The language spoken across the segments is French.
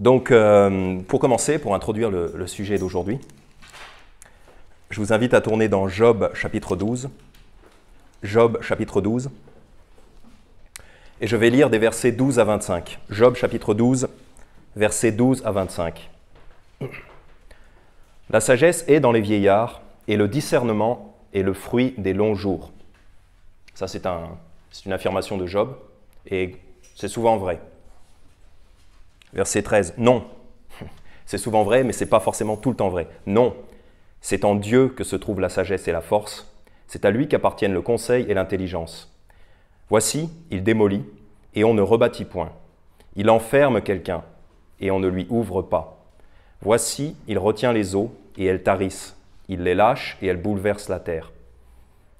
Donc, pour commencer, pour introduire le sujet d'aujourd'hui, je vous invite à tourner dans Job chapitre 12. Job chapitre 12. Et je vais lire des versets 12 à 25. Job chapitre 12, versets 12 à 25. La sagesse est dans les vieillards, et le discernement est le fruit des longs jours. Ça, c'est une affirmation de Job, et c'est souvent vrai. Verset 13, non. C'est souvent vrai, mais ce n'est pas forcément tout le temps vrai. Non, c'est en Dieu que se trouve la sagesse et la force. C'est à lui qu'appartiennent le conseil et l'intelligence. Voici, il démolit, et on ne rebâtit point. Il enferme quelqu'un, et on ne lui ouvre pas. Voici, il retient les eaux, et elles tarissent. Il les lâche, et elles bouleversent la terre.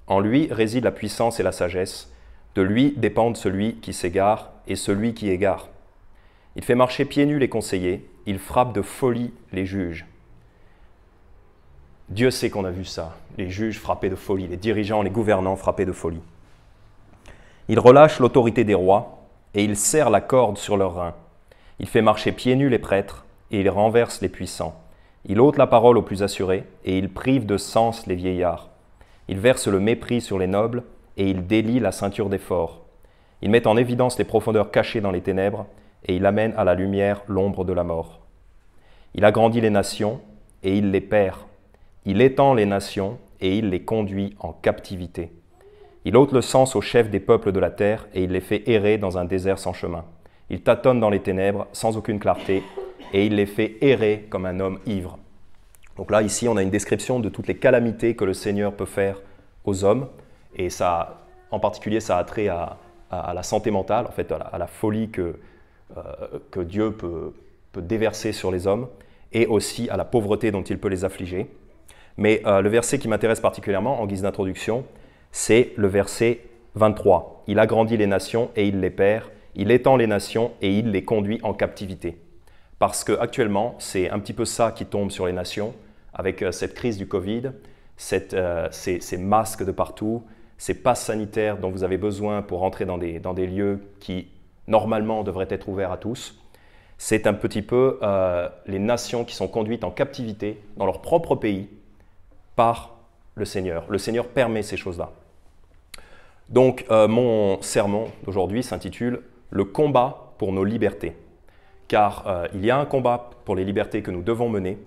En lui réside la puissance et la sagesse. De lui dépendent celui qui s'égare et celui qui égare. Il fait marcher pieds nus les conseillers, il frappe de folie les juges. Dieu sait qu'on a vu ça, les juges frappés de folie, les dirigeants, les gouvernants frappés de folie. Il relâche l'autorité des rois et il serre la corde sur leurs reins. Il fait marcher pieds nus les prêtres et il renverse les puissants. Il ôte la parole aux plus assurés et il prive de sens les vieillards. Il verse le mépris sur les nobles et il délie la ceinture des forts. Il met en évidence les profondeurs cachées dans les ténèbres et il amène à la lumière l'ombre de la mort. Il agrandit les nations et il les perd. Il étend les nations et il les conduit en captivité. Il ôte le sens aux chefs des peuples de la terre et il les fait errer dans un désert sans chemin. Il tâtonne dans les ténèbres sans aucune clarté et il les fait errer comme un homme ivre. Donc là, ici, on a une description de toutes les calamités que le Seigneur peut faire aux hommes. Et ça, en particulier, ça a trait à la santé mentale, en fait, à la folie que Dieu peut déverser sur les hommes, et aussi à la pauvreté dont il peut les affliger. Mais le verset qui m'intéresse particulièrement, en guise d'introduction, c'est le verset 23. Il agrandit les nations et il les perd, il étend les nations et il les conduit en captivité. Parce qu'actuellement, c'est un petit peu ça qui tombe sur les nations, avec cette crise du Covid, ces masques de partout, ces passes sanitaires dont vous avez besoin pour entrer dans des lieux qui, normalement, devraient être ouverts à tous. C'est un petit peu les nations qui sont conduites en captivité dans leur propre pays par le Seigneur. Le Seigneur permet ces choses-là. Donc, mon sermon d'aujourd'hui s'intitule « Le combat pour nos libertés ». Car il y a un combat pour les libertés que nous devons mener,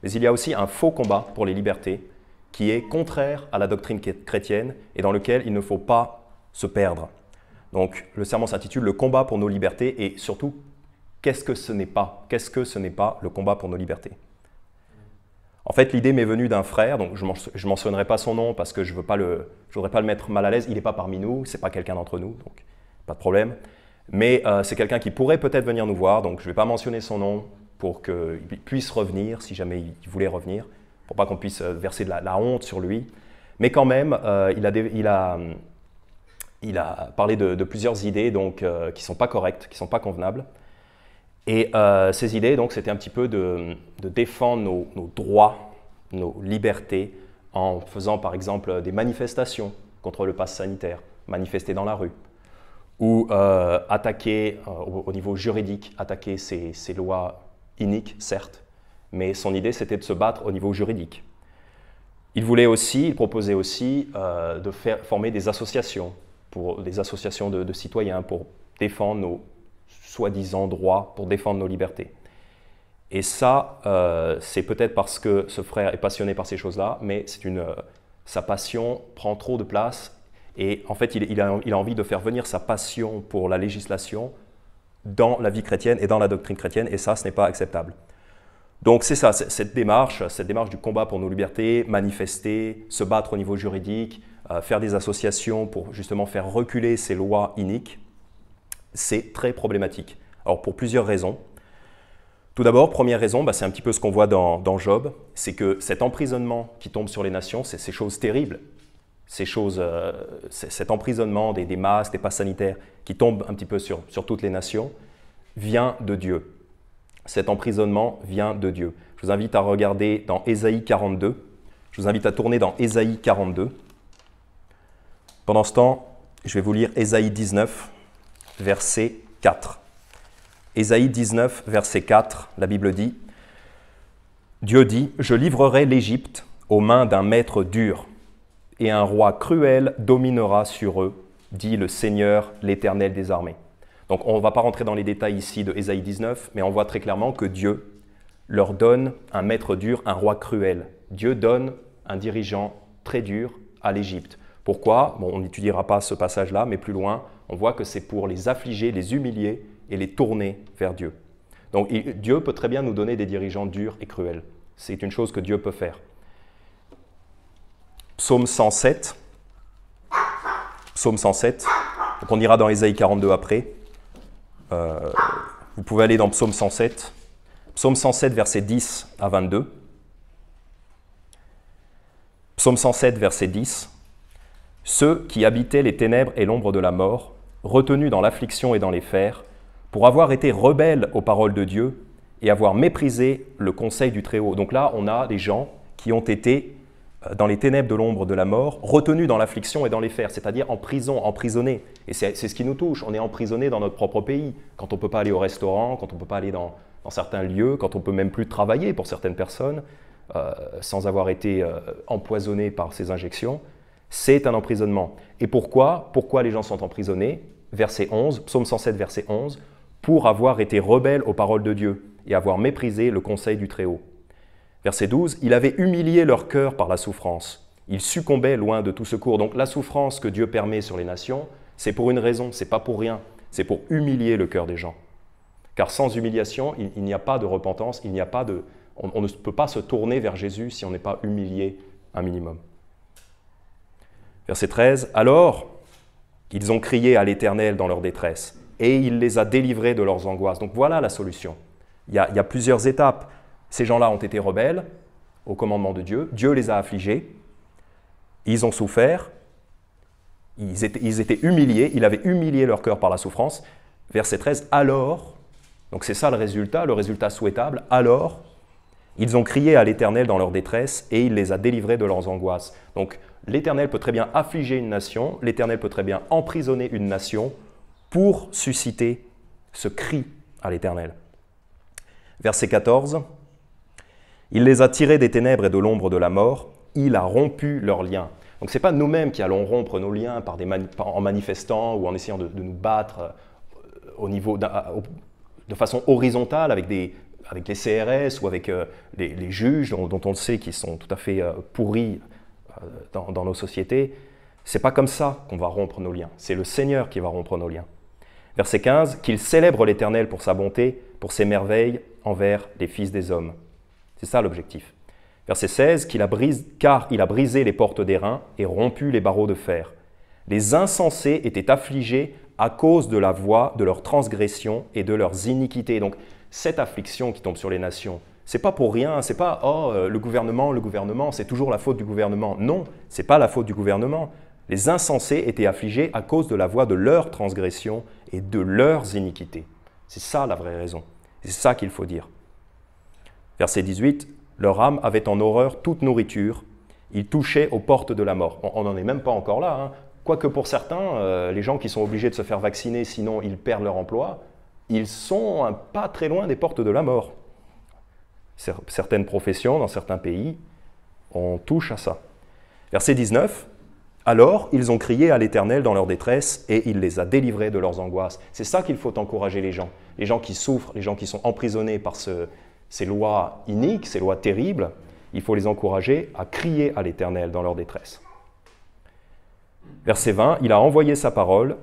mais il y a aussi un faux combat pour les libertés qui est contraire à la doctrine chrétienne et dans lequel il ne faut pas se perdre. Donc, le sermon s'intitule « Le combat pour nos libertés » et surtout, qu'est-ce que ce n'est pas? Qu'est-ce que ce n'est pas le combat pour nos libertés? En fait, l'idée m'est venue d'un frère, donc je ne mentionnerai pas son nom parce que je ne voudrais pas le mettre mal à l'aise. Il n'est pas parmi nous, ce n'est pas quelqu'un d'entre nous, donc pas de problème. Mais c'est quelqu'un qui pourrait peut-être venir nous voir, donc je ne vais pas mentionner son nom pour qu'il puisse revenir, si jamais il voulait revenir, pour pas qu'on puisse verser de la honte sur lui. Mais quand même, il a parlé de plusieurs idées donc, qui ne sont pas correctes, qui ne sont pas convenables. Et ces idées, donc, c'était un petit peu de défendre nos droits, nos libertés, en faisant par exemple des manifestations contre le pass sanitaire, manifester dans la rue, ou attaquer au niveau juridique, attaquer ces lois iniques, certes, mais son idée c'était de se battre au niveau juridique. Il proposait aussi de former des associations, des associations de citoyens pour défendre nos soi-disant droits, pour défendre nos libertés. Et ça, c'est peut-être parce que ce frère est passionné par ces choses-là, mais sa passion prend trop de place. Et en fait, il a envie de faire venir sa passion pour la législation dans la vie chrétienne et dans la doctrine chrétienne, et ça, ce n'est pas acceptable. Donc c'est ça, cette démarche du combat pour nos libertés, manifester, se battre au niveau juridique, faire des associations pour justement faire reculer ces lois iniques, c'est très problématique. Alors pour plusieurs raisons. Tout d'abord, première raison, c'est un petit peu ce qu'on voit dans Job, c'est que cet emprisonnement qui tombe sur les nations, c'est ces choses terribles. Cet emprisonnement des masques, des passes sanitaires qui tombent un petit peu sur toutes les nations, vient de Dieu. Cet emprisonnement vient de Dieu. Je vous invite à regarder dans Ésaïe 42. Je vous invite à tourner dans Ésaïe 42. Pendant ce temps, je vais vous lire Ésaïe 19, verset 4. « Ésaïe 19, verset 4, la Bible dit, Dieu dit, « Je livrerai l'Égypte aux mains d'un maître dur, et un roi cruel dominera sur eux, dit le Seigneur, l'Éternel des armées. » Donc on ne va pas rentrer dans les détails ici de Ésaïe 19, mais on voit très clairement que Dieu leur donne un maître dur, un roi cruel. Dieu donne un dirigeant très dur à l'Égypte. Pourquoi? Bon, on n'étudiera pas ce passage-là, mais plus loin, on voit que c'est pour les affliger, les humilier et les tourner vers Dieu. Donc Dieu peut très bien nous donner des dirigeants durs et cruels. C'est une chose que Dieu peut faire. Psaume 107. Psaume 107. Donc on ira dans Ésaïe 42 après. Vous pouvez aller dans Psaume 107. Psaume 107, versets 10 à 22. Psaume 107, verset 10. « Ceux qui habitaient les ténèbres et l'ombre de la mort, retenus dans l'affliction et dans les fers, pour avoir été rebelles aux paroles de Dieu et avoir méprisé le conseil du Très-Haut. » Donc là, on a des gens qui ont été dans les ténèbres de l'ombre de la mort, retenus dans l'affliction et dans les fers, c'est-à-dire en prison, emprisonnés. Et c'est ce qui nous touche, on est emprisonnés dans notre propre pays, quand on ne peut pas aller au restaurant, quand on ne peut pas aller dans certains lieux, quand on ne peut même plus travailler pour certaines personnes, sans avoir été empoisonné par ces injections. C'est un emprisonnement. Et pourquoi les gens sont emprisonnés? Verset 11, Psaume 107, verset 11, « Pour avoir été rebelles aux paroles de Dieu et avoir méprisé le conseil du Très-Haut. » Verset 12, « Il avait humilié leur cœur par la souffrance. Ils succombaient loin de tout secours. » Donc la souffrance que Dieu permet sur les nations, c'est pour une raison, c'est pas pour rien. C'est pour humilier le cœur des gens. Car sans humiliation, il n'y a pas de repentance, il n'y a pas de... On ne peut pas se tourner vers Jésus si on n'est pas humilié un minimum. Verset 13, « Alors, ils ont crié à l'Éternel dans leur détresse, et il les a délivrés de leurs angoisses. » Donc voilà la solution. Il y a plusieurs étapes. Ces gens-là ont été rebelles au commandement de Dieu. Dieu les a affligés. Ils ont souffert. Ils étaient humiliés. Il avait humilié leur cœur par la souffrance. Verset 13, « Alors, donc c'est ça le résultat souhaitable, alors, ils ont crié à l'Éternel dans leur détresse et il les a délivrés de leurs angoisses. » Donc l'Éternel peut très bien affliger une nation, l'Éternel peut très bien emprisonner une nation pour susciter ce cri à l'Éternel. Verset 14, « Il les a tirés des ténèbres et de l'ombre de la mort, il a rompu leurs liens. » Donc ce n'est pas nous-mêmes qui allons rompre nos liens en manifestant ou en essayant de nous battre de façon horizontale avec les CRS ou avec les juges dont on le sait qu'ils sont tout à fait pourris dans nos sociétés. Ce n'est pas comme ça qu'on va rompre nos liens. C'est le Seigneur qui va rompre nos liens. Verset 15, « Qu'il célèbre l'Éternel pour sa bonté, pour ses merveilles envers les fils des hommes. » C'est ça l'objectif. Verset 16, « Car il a brisé les portes d'airain et rompu les barreaux de fer. Les insensés étaient affligés à cause de la voix de leurs transgressions et de leurs iniquités. » Donc, cette affliction qui tombe sur les nations, c'est pas pour rien, c'est pas « oh, le gouvernement, c'est toujours la faute du gouvernement ». Non, c'est pas la faute du gouvernement. Les insensés étaient affligés à cause de la voix de leurs transgressions et de leurs iniquités. C'est ça la vraie raison. C'est ça qu'il faut dire. Verset 18, « Leur âme avait en horreur toute nourriture, ils touchaient aux portes de la mort. » On n'en est même pas encore là, hein. Quoique pour certains, les gens qui sont obligés de se faire vacciner, sinon ils perdent leur emploi, ils sont pas très loin des portes de la mort. Certaines professions, dans certains pays, on touche à ça. Verset 19, « Alors ils ont crié à l'Éternel dans leur détresse et il les a délivrés de leurs angoisses. » C'est ça qu'il faut encourager les gens qui souffrent, les gens qui sont emprisonnés par ces lois iniques, ces lois terribles. Il faut les encourager à crier à l'Éternel dans leur détresse. Verset 20, « Il a envoyé sa parole,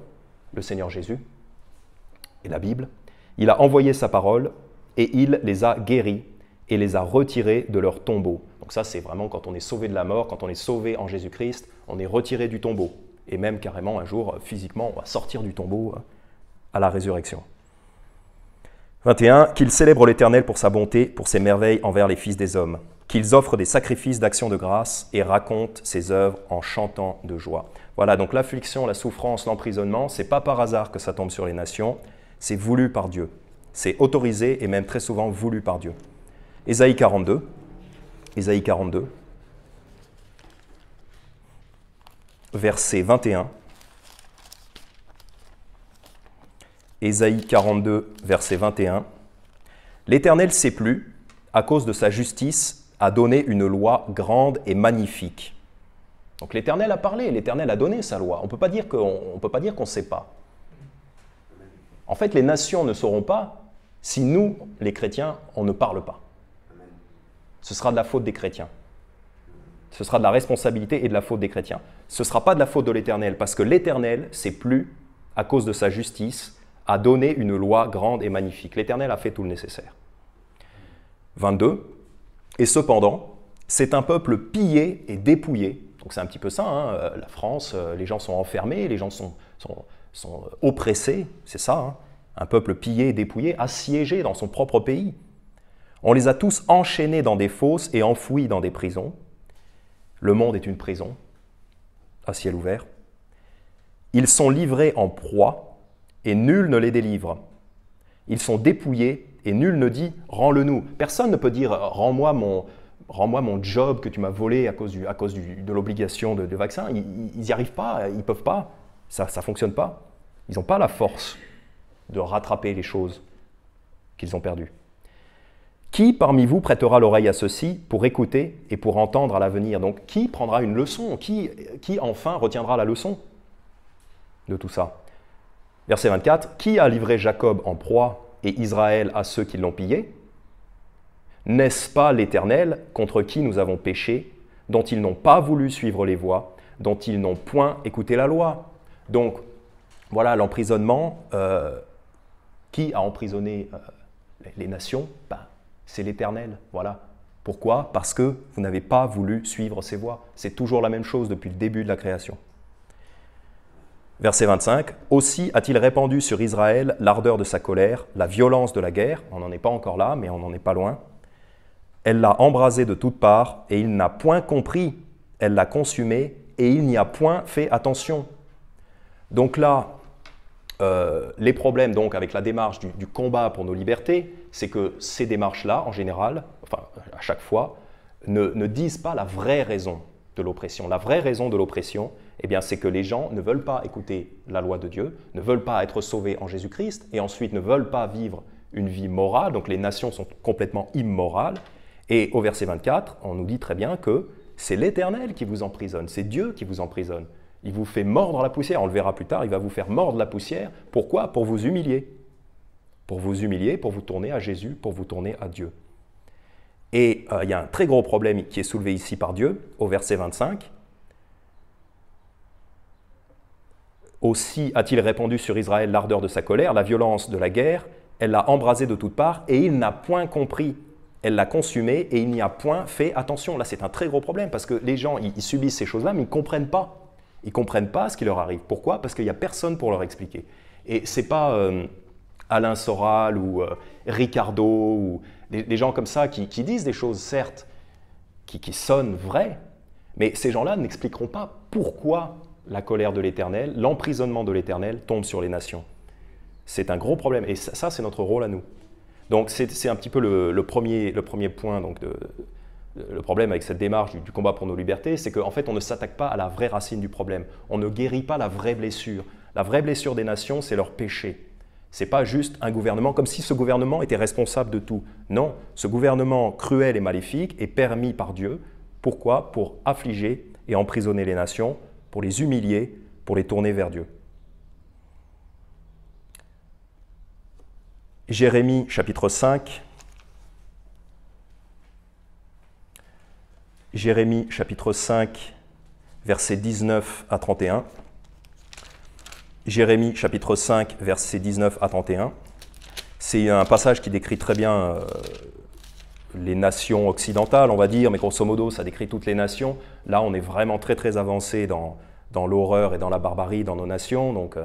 le Seigneur Jésus, et la Bible, il a envoyé sa parole et il les a guéris et les a retirés de leur tombeau. » Donc ça, c'est vraiment quand on est sauvé de la mort, quand on est sauvé en Jésus-Christ, on est retiré du tombeau. Et même carrément, un jour, physiquement, on va sortir du tombeau à la résurrection. 21, « Qu'ils célèbrent l'Éternel pour sa bonté, pour ses merveilles envers les fils des hommes. Qu'ils offrent des sacrifices d'action de grâce et racontent ses œuvres en chantant de joie. » Voilà, donc l'affliction, la souffrance, l'emprisonnement, ce n'est pas par hasard que ça tombe sur les nations, c'est voulu par Dieu. C'est autorisé et même très souvent voulu par Dieu. Ésaïe 42, verset 21. Ésaïe 42, verset 21. « L'Éternel s'est plu, à cause de sa justice, à donner une loi grande et magnifique. » Donc l'Éternel a parlé, l'Éternel a donné sa loi. On ne peut pas dire qu'on ne sait pas. En fait, les nations ne sauront pas si nous, les chrétiens, on ne parle pas. Ce sera de la faute des chrétiens. Ce sera de la responsabilité et de la faute des chrétiens. Ce ne sera pas de la faute de l'Éternel, parce que l'Éternel s'est plu, à cause de sa justice, à donner une loi grande et magnifique. L'Éternel a fait tout le nécessaire. 22. Et cependant, c'est un peuple pillé et dépouillé. Donc c'est un petit peu ça, hein, la France, les gens sont enfermés, les gens sont oppressés, c'est ça, hein, un peuple pillé et dépouillé, assiégé dans son propre pays. On les a tous enchaînés dans des fosses et enfouis dans des prisons. Le monde est une prison, à ciel ouvert. Ils sont livrés en proie et nul ne les délivre. Ils sont dépouillés et nul ne dit « rends-le-nous ». Personne ne peut dire « rends-moi mon job que tu m'as volé à cause de l'obligation de vaccin ». Ils n'y arrivent pas, ils ne peuvent pas, ça ne fonctionne pas. Ils n'ont pas la force de rattraper les choses qu'ils ont perdues. Qui parmi vous prêtera l'oreille à ceci pour écouter et pour entendre à l'avenir? Donc, qui prendra une leçon? Qui enfin retiendra la leçon de tout ça? Verset 24. Qui a livré Jacob en proie et Israël à ceux qui l'ont pillé? N'est-ce pas l'Éternel contre qui nous avons péché, dont ils n'ont pas voulu suivre les voies, dont ils n'ont point écouté la loi? Donc, voilà l'emprisonnement. Qui a emprisonné les nations? C'est l'Éternel, voilà. Pourquoi? Parce que vous n'avez pas voulu suivre ses voies. C'est toujours la même chose depuis le début de la création. Verset 25. « Aussi a-t-il répandu sur Israël l'ardeur de sa colère, la violence de la guerre. » On n'en est pas encore là, mais on n'en est pas loin. « Elle l'a embrasé de toutes parts, et il n'a point compris. Elle l'a consumé, et il n'y a point fait attention. » Donc là, les problèmes donc, avec la démarche du combat pour nos libertés, c'est que ces démarches-là, en général, enfin à chaque fois, ne disent pas la vraie raison de l'oppression. La vraie raison de l'oppression, eh bien, c'est que les gens ne veulent pas écouter la loi de Dieu, ne veulent pas être sauvés en Jésus-Christ, et ensuite ne veulent pas vivre une vie morale. Donc les nations sont complètement immorales. Et au verset 24, on nous dit très bien que c'est l'Éternel qui vous emprisonne, c'est Dieu qui vous emprisonne. Il vous fait mordre la poussière, on le verra plus tard, il va vous faire mordre la poussière. Pourquoi? Pour vous humilier. Pour vous humilier, pour vous tourner à Jésus, pour vous tourner à Dieu. Et il y a un très gros problème qui est soulevé ici par Dieu, au verset 25. « Aussi a-t-il répandu sur Israël l'ardeur de sa colère, la violence de la guerre, elle l'a embrasé de toutes parts, et il n'a point compris. Elle l'a consumé, et il n'y a point fait attention. » Là, c'est un très gros problème, parce que les gens, ils subissent ces choses-là, mais ils ne comprennent pas. Ils ne comprennent pas ce qui leur arrive. Pourquoi? Parce qu'il n'y a personne pour leur expliquer. Et ce n'est pas Alain Soral ou Ricardo ou des gens comme ça qui disent des choses, certes, qui sonnent vraies, mais ces gens-là n'expliqueront pas pourquoi la colère de l'Éternel, l'emprisonnement de l'Éternel tombe sur les nations. C'est un gros problème. Et ça c'est notre rôle à nous. Donc c'est un petit peu le premier point donc, le problème avec cette démarche du combat pour nos libertés, c'est qu'en fait, on ne s'attaque pas à la vraie racine du problème. On ne guérit pas la vraie blessure. La vraie blessure des nations, c'est leur péché. Ce n'est pas juste un gouvernement, comme si ce gouvernement était responsable de tout. Non, ce gouvernement cruel et maléfique est permis par Dieu. Pourquoi? Pour affliger et emprisonner les nations, pour les humilier, pour les tourner vers Dieu. Jérémie, chapitre 5. Jérémie chapitre 5, versets 19 à 31. Jérémie chapitre 5, versets 19 à 31. C'est un passage qui décrit très bien les nations occidentales, on va dire, mais grosso modo, ça décrit toutes les nations. Là, on est vraiment très très avancé dans l'horreur et dans la barbarie dans nos nations. Donc,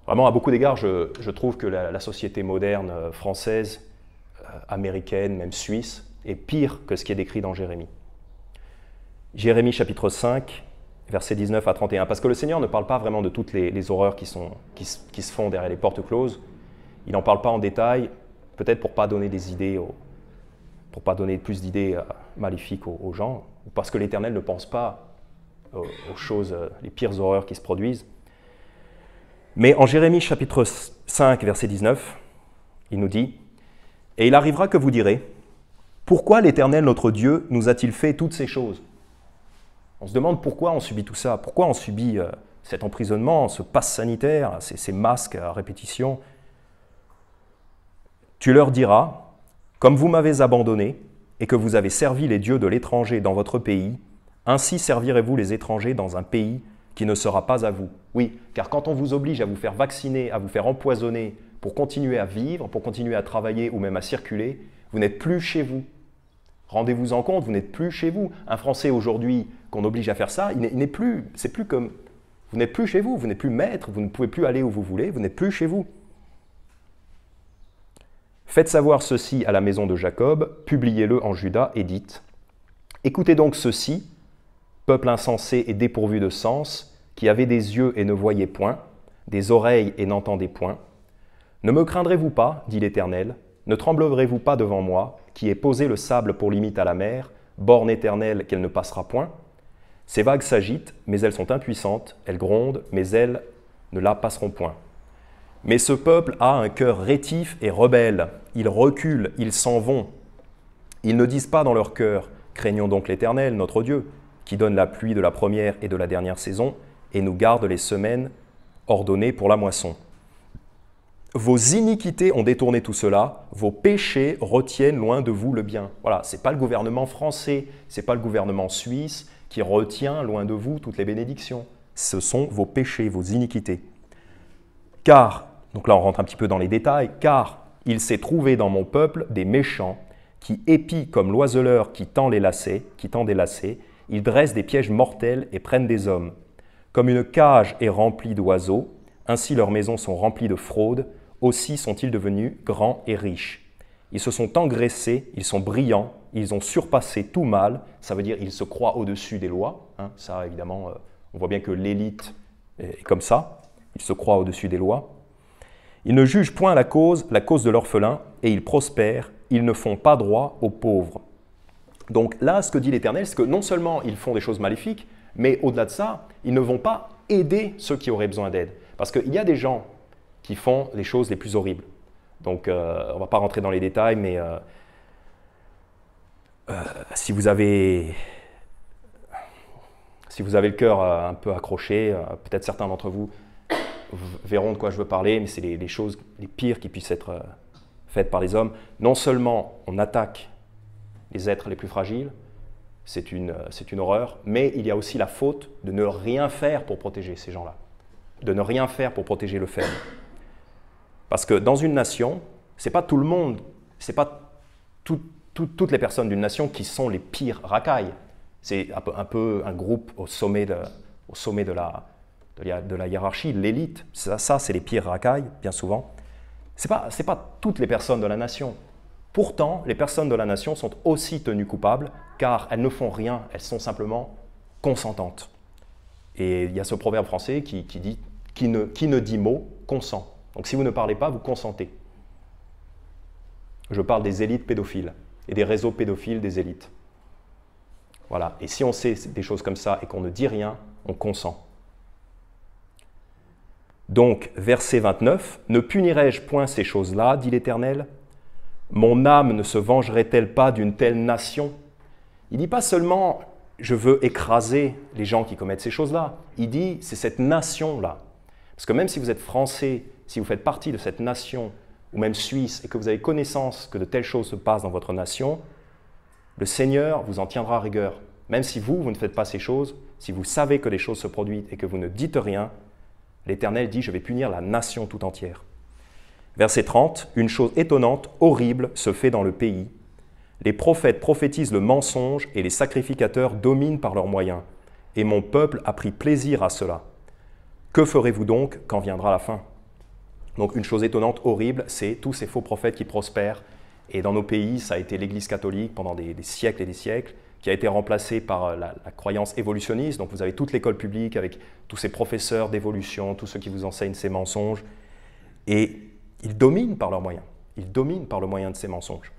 vraiment, à beaucoup d'égards, je trouve que la société moderne française, américaine, même suisse, est pire que ce qui est décrit dans Jérémie. Jérémie chapitre 5, versets 19 à 31. Parce que le Seigneur ne parle pas vraiment de toutes les horreurs qui se font derrière les portes closes. Il n'en parle pas en détail, peut-être pour ne pas donner des idées, pour pas donner plus d'idées maléfiques aux gens, ou parce que l'Éternel ne pense pas aux choses, les pires horreurs qui se produisent. Mais en Jérémie chapitre 5, verset 19, il nous dit « Et il arrivera que vous direz, pourquoi l'Éternel notre Dieu nous a-t-il fait toutes ces choses ?» On se demande pourquoi on subit tout ça, pourquoi on subit cet emprisonnement, ce passe sanitaire, ces masques à répétition. Tu leur diras, comme vous m'avez abandonné et que vous avez servi les dieux de l'étranger dans votre pays, ainsi servirez-vous les étrangers dans un pays qui ne sera pas à vous. Oui, car quand on vous oblige à vous faire vacciner, à vous faire empoisonner pour continuer à vivre, pour continuer à travailler ou même à circuler, vous n'êtes plus chez vous. Rendez-vous en compte, vous n'êtes plus chez vous. Un Français aujourd'hui qu'on oblige à faire ça, il n'est plus, c'est plus comme, vous n'êtes plus chez vous, vous n'êtes plus maître, vous ne pouvez plus aller où vous voulez, vous n'êtes plus chez vous. Faites savoir ceci à la maison de Jacob, publiez-le en Juda et dites, écoutez donc ceci, peuple insensé et dépourvu de sens, qui avait des yeux et ne voyait point, des oreilles et n'entendait point. Ne me craindrez-vous pas, dit l'Éternel, ne tremblerez-vous pas devant moi, qui ai posé le sable pour limite à la mer, borne éternelle qu'elle ne passera point? Ces vagues s'agitent, mais elles sont impuissantes, elles grondent, mais elles ne la passeront point. Mais ce peuple a un cœur rétif et rebelle. Ils reculent, ils s'en vont. Ils ne disent pas dans leur cœur, craignons donc l'Éternel, notre Dieu, qui donne la pluie de la première et de la dernière saison, et nous garde les semaines ordonnées pour la moisson. Vos iniquités ont détourné tout cela, vos péchés retiennent loin de vous le bien. Voilà, ce n'est pas le gouvernement français, ce n'est pas le gouvernement suisse qui retient loin de vous toutes les bénédictions. Ce sont vos péchés, vos iniquités. Car, donc là on rentre un petit peu dans les détails, car il s'est trouvé dans mon peuple des méchants qui épient comme l'oiseleur qui tend des lacets, ils dressent des pièges mortels et prennent des hommes. Comme une cage est remplie d'oiseaux, ainsi leurs maisons sont remplies de fraudes, aussi sont-ils devenus grands et riches. Ils se sont engraissés, ils sont brillants, ils ont surpassé tout mal, ça veut dire ils se croient au-dessus des lois. Ça évidemment, on voit bien que l'élite est comme ça, ils se croient au-dessus des lois. Ils ne jugent point la cause de l'orphelin, et ils prospèrent, ils ne font pas droit aux pauvres. Donc là, ce que dit l'Éternel, c'est que non seulement ils font des choses maléfiques, mais au-delà de ça, ils ne vont pas aider ceux qui auraient besoin d'aide. Parce qu'il y a des gens qui font les choses les plus horribles. Donc on ne va pas rentrer dans les détails, mais si vous avez le cœur un peu accroché, peut-être certains d'entre vous verront de quoi je veux parler, mais c'est les choses les pires qui puissent être faites par les hommes. Non seulement on attaque les êtres les plus fragiles, c'est une horreur, mais il y a aussi la faute de ne rien faire pour protéger ces gens-là, de ne rien faire pour protéger le faible. Parce que dans une nation, ce n'est pas tout le monde, ce n'est pas toutes les personnes d'une nation qui sont les pires racailles. C'est un peu un groupe au sommet de la hiérarchie, l'élite. Ça c'est les pires racailles, bien souvent. Ce n'est pas toutes les personnes de la nation. Pourtant, les personnes de la nation sont aussi tenues coupables, car elles ne font rien, elles sont simplement consentantes. Et il y a ce proverbe français qui dit « qui ne dit mot, consent ». Donc si vous ne parlez pas, vous consentez. Je parle des élites pédophiles et des réseaux pédophiles des élites. Voilà. Et si on sait des choses comme ça et qu'on ne dit rien, on consent. Donc, verset 29, « Ne punirai-je point ces choses-là, dit l'Éternel ? Mon âme ne se vengerait-elle pas d'une telle nation ?» Il ne dit pas seulement « je veux écraser les gens qui commettent ces choses-là ». Il dit « c'est cette nation-là ». Parce que même si vous êtes français, si vous faites partie de cette nation, ou même suisse, et que vous avez connaissance que de telles choses se passent dans votre nation, le Seigneur vous en tiendra rigueur. Même si vous ne faites pas ces choses, si vous savez que les choses se produisent et que vous ne dites rien, l'Éternel dit « je vais punir la nation tout entière ». Verset 30, « Une chose étonnante, horrible, se fait dans le pays. Les prophètes prophétisent le mensonge et les sacrificateurs dominent par leurs moyens. Et mon peuple a pris plaisir à cela. Que ferez-vous donc quand viendra la fin ?» Donc une chose étonnante, horrible, c'est tous ces faux prophètes qui prospèrent. Et dans nos pays, ça a été l'Église catholique pendant des siècles et des siècles, qui a été remplacée par la croyance évolutionniste. Donc vous avez toute l'école publique avec tous ces professeurs d'évolution, tous ceux qui vous enseignent ces mensonges. Et ils dominent par leurs moyens. Ils dominent par le moyen de ces mensonges.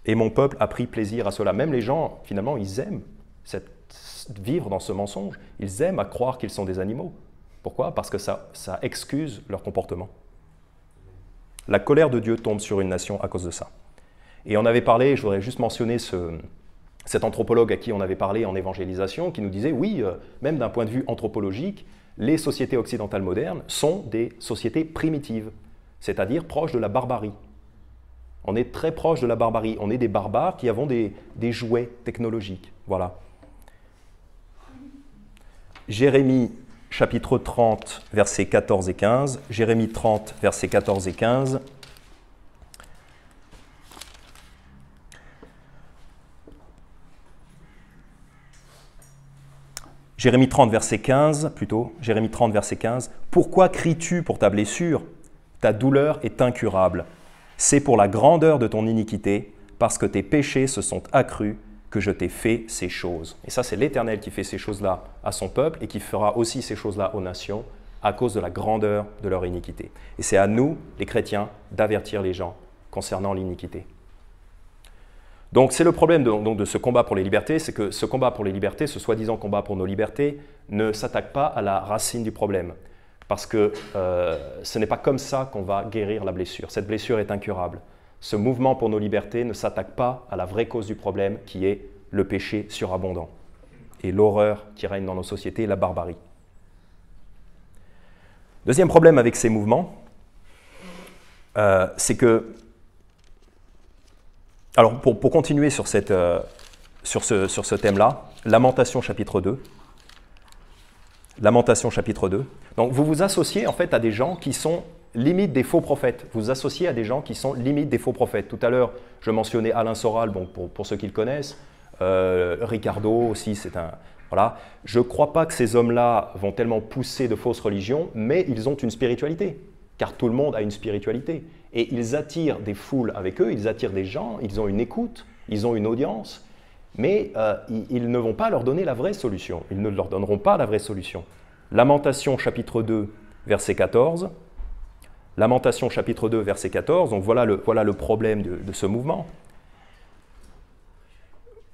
Et mon peuple a pris plaisir à cela. Même les gens, finalement, ils aiment vivre dans ce mensonge. Ils aiment à croire qu'ils sont des animaux. Pourquoi? Parce que ça excuse leur comportement. La colère de Dieu tombe sur une nation à cause de ça. Et on avait parlé, je voudrais juste mentionner cet anthropologue à qui on avait parlé en évangélisation, qui nous disait, oui, même d'un point de vue anthropologique, les sociétés occidentales modernes sont des sociétés primitives, c'est-à-dire proches de la barbarie. On est très proche de la barbarie. On est des barbares qui avons des jouets technologiques. Voilà. Jérémie chapitre 30, versets 14 et 15. Jérémie 30, versets 14 et 15. Jérémie 30, verset 15, plutôt. Jérémie 30, verset 15. « Pourquoi cries-tu pour ta blessure? Ta douleur est incurable. C'est pour la grandeur de ton iniquité, parce que tes péchés se sont accrus, que je t'ai fait ces choses. » Et ça, c'est l'Éternel qui fait ces choses-là à son peuple et qui fera aussi ces choses-là aux nations à cause de la grandeur de leur iniquité. Et c'est à nous, les chrétiens, d'avertir les gens concernant l'iniquité. Donc c'est le problème de ce combat pour les libertés, c'est que ce combat pour les libertés, ce soi-disant combat pour nos libertés, ne s'attaque pas à la racine du problème. Parce que ce n'est pas comme ça qu'on va guérir la blessure. Cette blessure est incurable. Ce mouvement pour nos libertés ne s'attaque pas à la vraie cause du problème, qui est le péché surabondant et l'horreur qui règne dans nos sociétés, la barbarie. Deuxième problème avec ces mouvements, c'est que... Alors, pour continuer sur ce thème-là, Lamentation chapitre 2. Lamentation chapitre 2. Donc, vous vous associez en fait à des gens qui sont limite des faux prophètes. Vous vous associez à des gens qui sont limite des faux prophètes. Tout à l'heure, je mentionnais Alain Soral, bon, pour ceux qui le connaissent. Ricardo aussi, c'est un... Voilà. Je ne crois pas que ces hommes-là vont tellement pousser de fausses religions, mais ils ont une spiritualité. Car tout le monde a une spiritualité. Et ils attirent des foules avec eux, ils attirent des gens, ils ont une écoute, ils ont une audience, mais ils ne vont pas leur donner la vraie solution. Ils ne leur donneront pas la vraie solution. Lamentation chapitre 2, verset 14. Lamentation chapitre 2, verset 14. Donc voilà le problème de ce mouvement.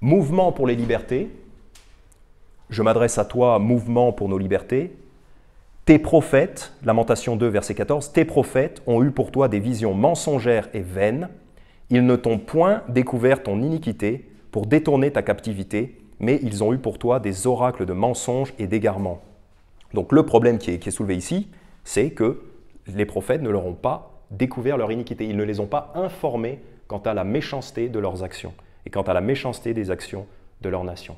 Mouvement pour les libertés. Je m'adresse à toi, mouvement pour nos libertés. Tes prophètes, Lamentation 2, verset 14, tes prophètes ont eu pour toi des visions mensongères et vaines. Ils ne t'ont point découvert ton iniquité pour détourner ta captivité, mais ils ont eu pour toi des oracles de mensonges et d'égarements. Donc le problème qui est soulevé ici, c'est que les prophètes ne leur ont pas découvert leur iniquité. Ils ne les ont pas informés quant à la méchanceté de leurs actions et quant à la méchanceté des actions de leur nation.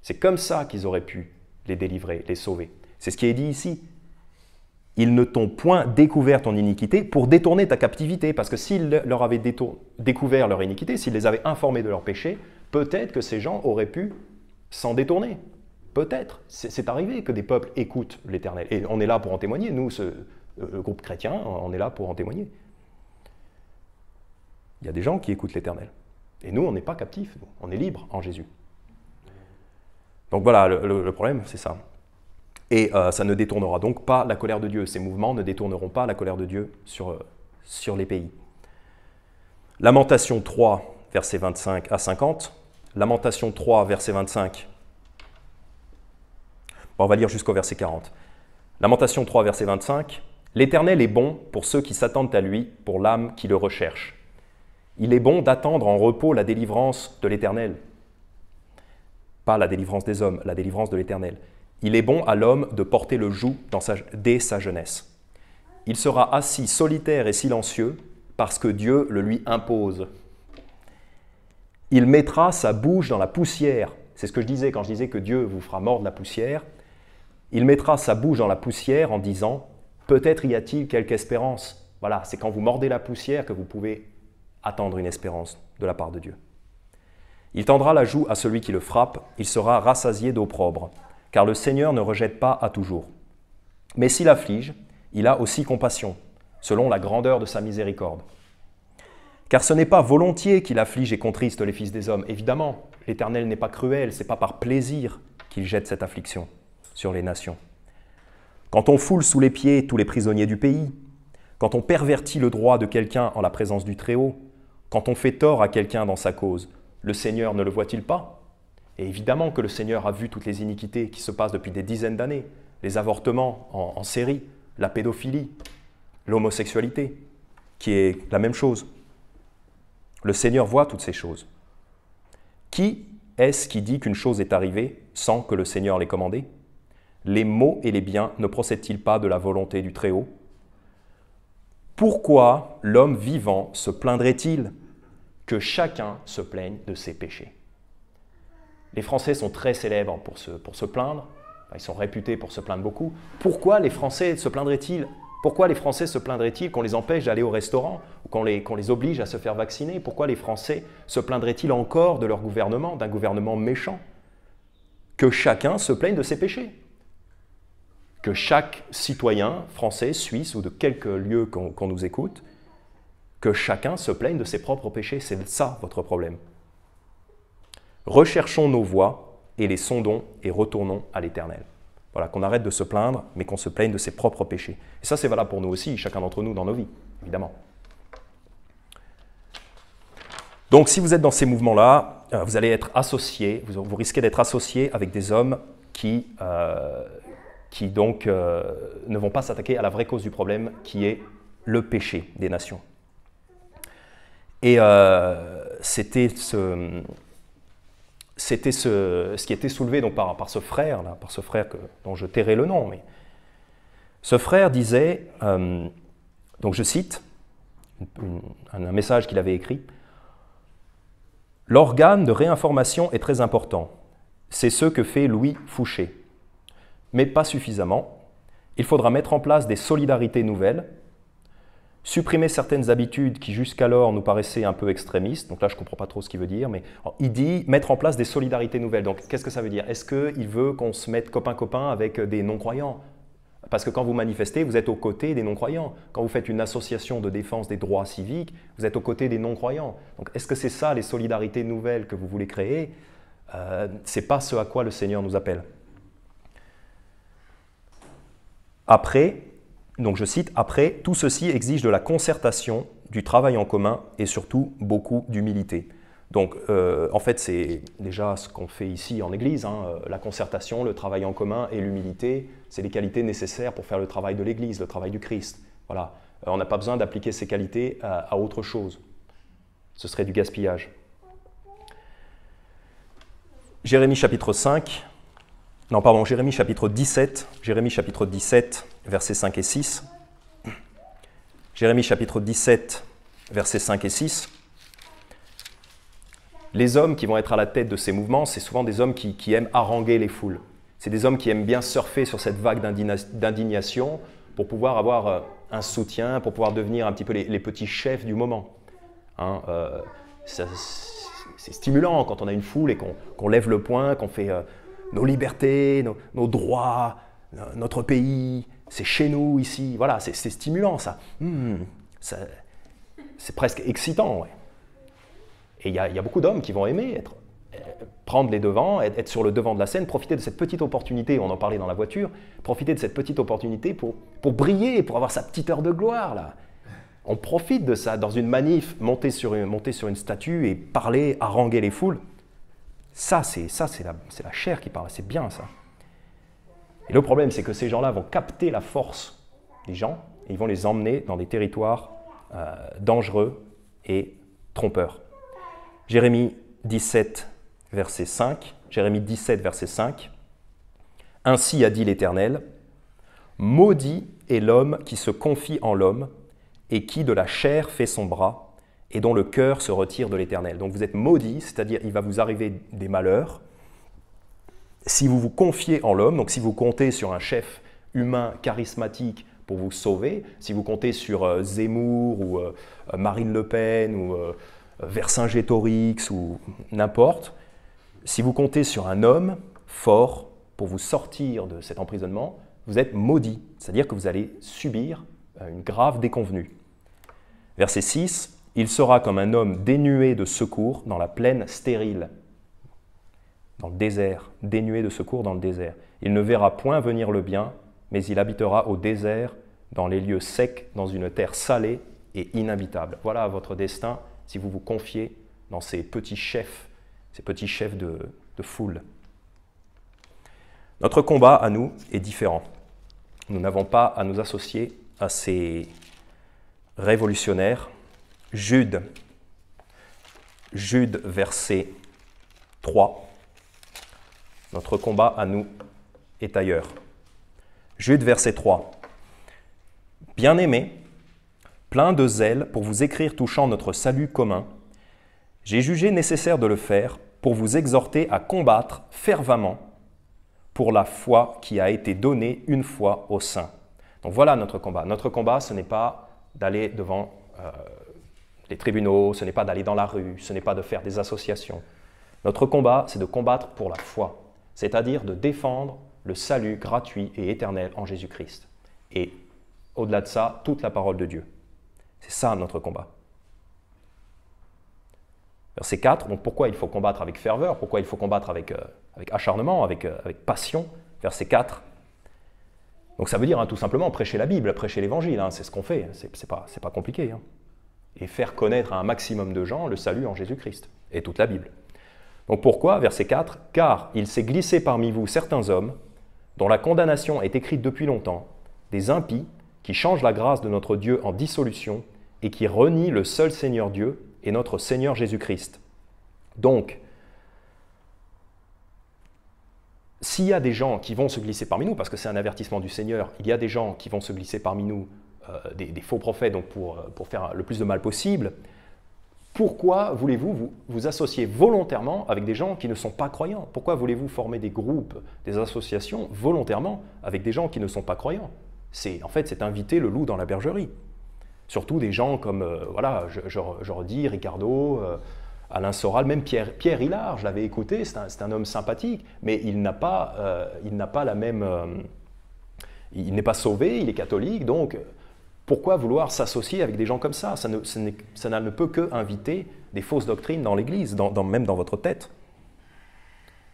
C'est comme ça qu'ils auraient pu les délivrer, les sauver. C'est ce qui est dit ici. Ils ne t'ont point découvert ton iniquité pour détourner ta captivité. Parce que s'ils leur avaient découvert leur iniquité, s'ils les avaient informés de leur péché, peut-être que ces gens auraient pu s'en détourner. Peut-être. C'est arrivé que des peuples écoutent l'Éternel. Et on est là pour en témoigner. Nous, le groupe chrétien, on est là pour en témoigner. Il y a des gens qui écoutent l'Éternel. Et nous, on n'est pas captifs. On est libres en Jésus. Donc voilà, le problème, c'est ça. Et ça ne détournera donc pas la colère de Dieu. Ces mouvements ne détourneront pas la colère de Dieu sur les pays. Lamentation 3, versets 25 à 50. Lamentation 3, verset 25. Bon, on va lire jusqu'au verset 40. Lamentation 3, verset 25. « L'Éternel est bon pour ceux qui s'attendent à lui, pour l'âme qui le recherche. Il est bon d'attendre en repos la délivrance de l'Éternel. » Pas la délivrance des hommes, la délivrance de l'Éternel. Il est bon à l'homme de porter le joug dès sa jeunesse. Il sera assis solitaire et silencieux parce que Dieu le lui impose. Il mettra sa bouche dans la poussière. C'est ce que je disais quand je disais que Dieu vous fera mordre la poussière. Il mettra sa bouche dans la poussière en disant « Peut-être y a-t-il quelque espérance ?» Voilà, c'est quand vous mordez la poussière que vous pouvez attendre une espérance de la part de Dieu. Il tendra la joue à celui qui le frappe, il sera rassasié d'opprobre. Car le Seigneur ne rejette pas à toujours. Mais s'il afflige, il a aussi compassion, selon la grandeur de sa miséricorde. Car ce n'est pas volontiers qu'il afflige et contriste les fils des hommes. Évidemment, l'Éternel n'est pas cruel, ce n'est pas par plaisir qu'il jette cette affliction sur les nations. Quand on foule sous les pieds tous les prisonniers du pays, quand on pervertit le droit de quelqu'un en la présence du Très-Haut, quand on fait tort à quelqu'un dans sa cause, le Seigneur ne le voit-il pas ? Et évidemment que le Seigneur a vu toutes les iniquités qui se passent depuis des dizaines d'années. les avortements en série, la pédophilie, l'homosexualité, qui est la même chose. Le Seigneur voit toutes ces choses. Qui est-ce qui dit qu'une chose est arrivée sans que le Seigneur l'ait commandée? Les maux et les biens ne procèdent-ils pas de la volonté du Très-Haut? Pourquoi l'homme vivant se plaindrait-il? Que chacun se plaigne de ses péchés. Les Français sont très célèbres pour se plaindre. Ils sont réputés pour se plaindre beaucoup. Pourquoi les Français se plaindraient-ils? Pourquoi les Français se plaindraient-ils qu'on les empêche d'aller au restaurant ou qu'on les oblige à se faire vacciner? Pourquoi les Français se plaindraient-ils encore de leur gouvernement, d'un gouvernement méchant? Que chacun se plaigne de ses péchés. Que chaque citoyen français, suisse ou de quelque lieu qu'on nous écoute, que chacun se plaigne de ses propres péchés. C'est ça votre problème. Recherchons nos voies et les sondons et retournons à l'Éternel. Voilà, qu'on arrête de se plaindre, mais qu'on se plaigne de ses propres péchés. Et ça, c'est valable pour nous aussi, chacun d'entre nous dans nos vies, évidemment. Donc, si vous êtes dans ces mouvements-là, vous allez être associé, vous risquez d'être associé avec des hommes qui donc ne vont pas s'attaquer à la vraie cause du problème, qui est le péché des nations. Et c'était ce qui était soulevé donc, par ce frère, là, dont je tairai le nom. Mais ce frère disait, donc je cite un message qu'il avait écrit, « L'organe de réinformation est très important. C'est ce que fait Louis Fouché. Mais pas suffisamment. Il faudra mettre en place des solidarités nouvelles, supprimer certaines habitudes qui jusqu'alors nous paraissaient un peu extrémistes. » Donc là, je ne comprends pas trop ce qu'il veut dire, mais il dit mettre en place des solidarités nouvelles. Donc, qu'est-ce que ça veut dire? Est-ce qu'il veut qu'on se mette copain-copain avec des non-croyants? Parce que quand vous manifestez, vous êtes aux côtés des non-croyants. Quand vous faites une association de défense des droits civiques, vous êtes aux côtés des non-croyants. Donc, est-ce que c'est ça, les solidarités nouvelles que vous voulez créer? Ce n'est pas ce à quoi le Seigneur nous appelle. Après, donc je cite, « Après, tout ceci exige de la concertation, du travail en commun et surtout beaucoup d'humilité. » Donc, en fait, c'est déjà ce qu'on fait ici en Église, la concertation, le travail en commun et l'humilité, c'est les qualités nécessaires pour faire le travail de l'Église, le travail du Christ. Voilà. On n'a pas besoin d'appliquer ces qualités à autre chose. Ce serait du gaspillage. Jérémie chapitre 5, non pardon, Jérémie chapitre 17, versets 5 et 6. Jérémie chapitre 17, versets 5 et 6. Les hommes qui vont être à la tête de ces mouvements, c'est souvent des hommes qui aiment haranguer les foules. C'est des hommes qui aiment bien surfer sur cette vague d'indignation pour pouvoir avoir un soutien, pour pouvoir devenir un petit peu les petits chefs du moment. C'est stimulant quand on a une foule et qu'on lève le poing, qu'on fait nos libertés, nos droits, notre pays, c'est chez nous ici. Voilà, c'est stimulant ça. C'est presque excitant, ouais. Et il y a beaucoup d'hommes qui vont aimer prendre les devants, être sur le devant de la scène, profiter de cette petite opportunité, on en parlait dans la voiture, profiter de cette petite opportunité pour briller, pour avoir sa petite heure de gloire. Là. On profite de ça dans une manif, monter sur une statue et parler, haranguer les foules. Ça, c'est la chair qui parle, c'est bien ça. Et le problème, c'est que ces gens-là vont capter la force des gens et ils vont les emmener dans des territoires dangereux et trompeurs. Jérémie 17, verset 5. Jérémie 17, verset 5. « Ainsi a dit l'Éternel, maudit est l'homme qui se confie en l'homme et qui de la chair fait son bras et dont le cœur se retire de l'Éternel. » Donc vous êtes maudit, c'est-à-dire il va vous arriver des malheurs. Si vous vous confiez en l'homme, donc si vous comptez sur un chef humain charismatique pour vous sauver, si vous comptez sur Zemmour ou Marine Le Pen ou Vercingétorix ou n'importe, si vous comptez sur un homme fort pour vous sortir de cet emprisonnement, vous êtes maudit, c'est-à-dire que vous allez subir une grave déconvenue. Verset 6, « Il sera comme un homme dénué de secours dans la plaine stérile, dans le désert, dénué de secours dans le désert. Il ne verra point venir le bien, mais il habitera au désert, dans les lieux secs, dans une terre salée et inhabitable. » Voilà votre destin si vous vous confiez dans ces petits chefs de foule. Notre combat à nous est différent. Nous n'avons pas à nous associer à ces révolutionnaires. Jude, verset 3. Notre combat à nous est ailleurs. Jude, verset 3. Bien-aimés, plein de zèle pour vous écrire touchant notre salut commun, j'ai jugé nécessaire de le faire pour vous exhorter à combattre fervemment pour la foi qui a été donnée une fois aux saints. Donc voilà notre combat. Notre combat, ce n'est pas d'aller devant les tribunaux, ce n'est pas d'aller dans la rue, ce n'est pas de faire des associations. Notre combat, c'est de combattre pour la foi, c'est-à-dire de défendre le salut gratuit et éternel en Jésus-Christ. Et au-delà de ça, toute la parole de Dieu. C'est ça notre combat. Verset 4, donc pourquoi il faut combattre avec ferveur, pourquoi il faut combattre avec acharnement, avec passion. Verset 4. Donc ça veut dire tout simplement prêcher la Bible, prêcher l'Évangile, c'est ce qu'on fait, c'est pas compliqué. Et faire connaître à un maximum de gens le salut en Jésus-Christ et toute la Bible. Donc pourquoi, verset 4, « Car il s'est glissé parmi vous certains hommes dont la condamnation est écrite depuis longtemps, des impies qui changent la grâce de notre Dieu en dissolution et qui renient le seul Seigneur Dieu et notre Seigneur Jésus-Christ. » Donc, s'il y a des gens qui vont se glisser parmi nous, parce que c'est un avertissement du Seigneur, il y a des gens qui vont se glisser parmi nous, des faux prophètes, donc pour faire le plus de mal possible, pourquoi voulez-vous vous associer volontairement avec des gens qui ne sont pas croyants? Pourquoi voulez-vous former des groupes, des associations volontairement avec des gens qui ne sont pas croyants? En fait, c'est inviter le loup dans la bergerie. Surtout des gens comme, je redis, Ricardo, Alain Soral, même Pierre Hillard, je l'avais écouté, c'est un homme sympathique, mais il n'a pas la même... il n'est pas sauvé, il est catholique, donc pourquoi vouloir s'associer avec des gens comme ça? Ça ne peut que inviter des fausses doctrines dans l'Église, même dans votre tête.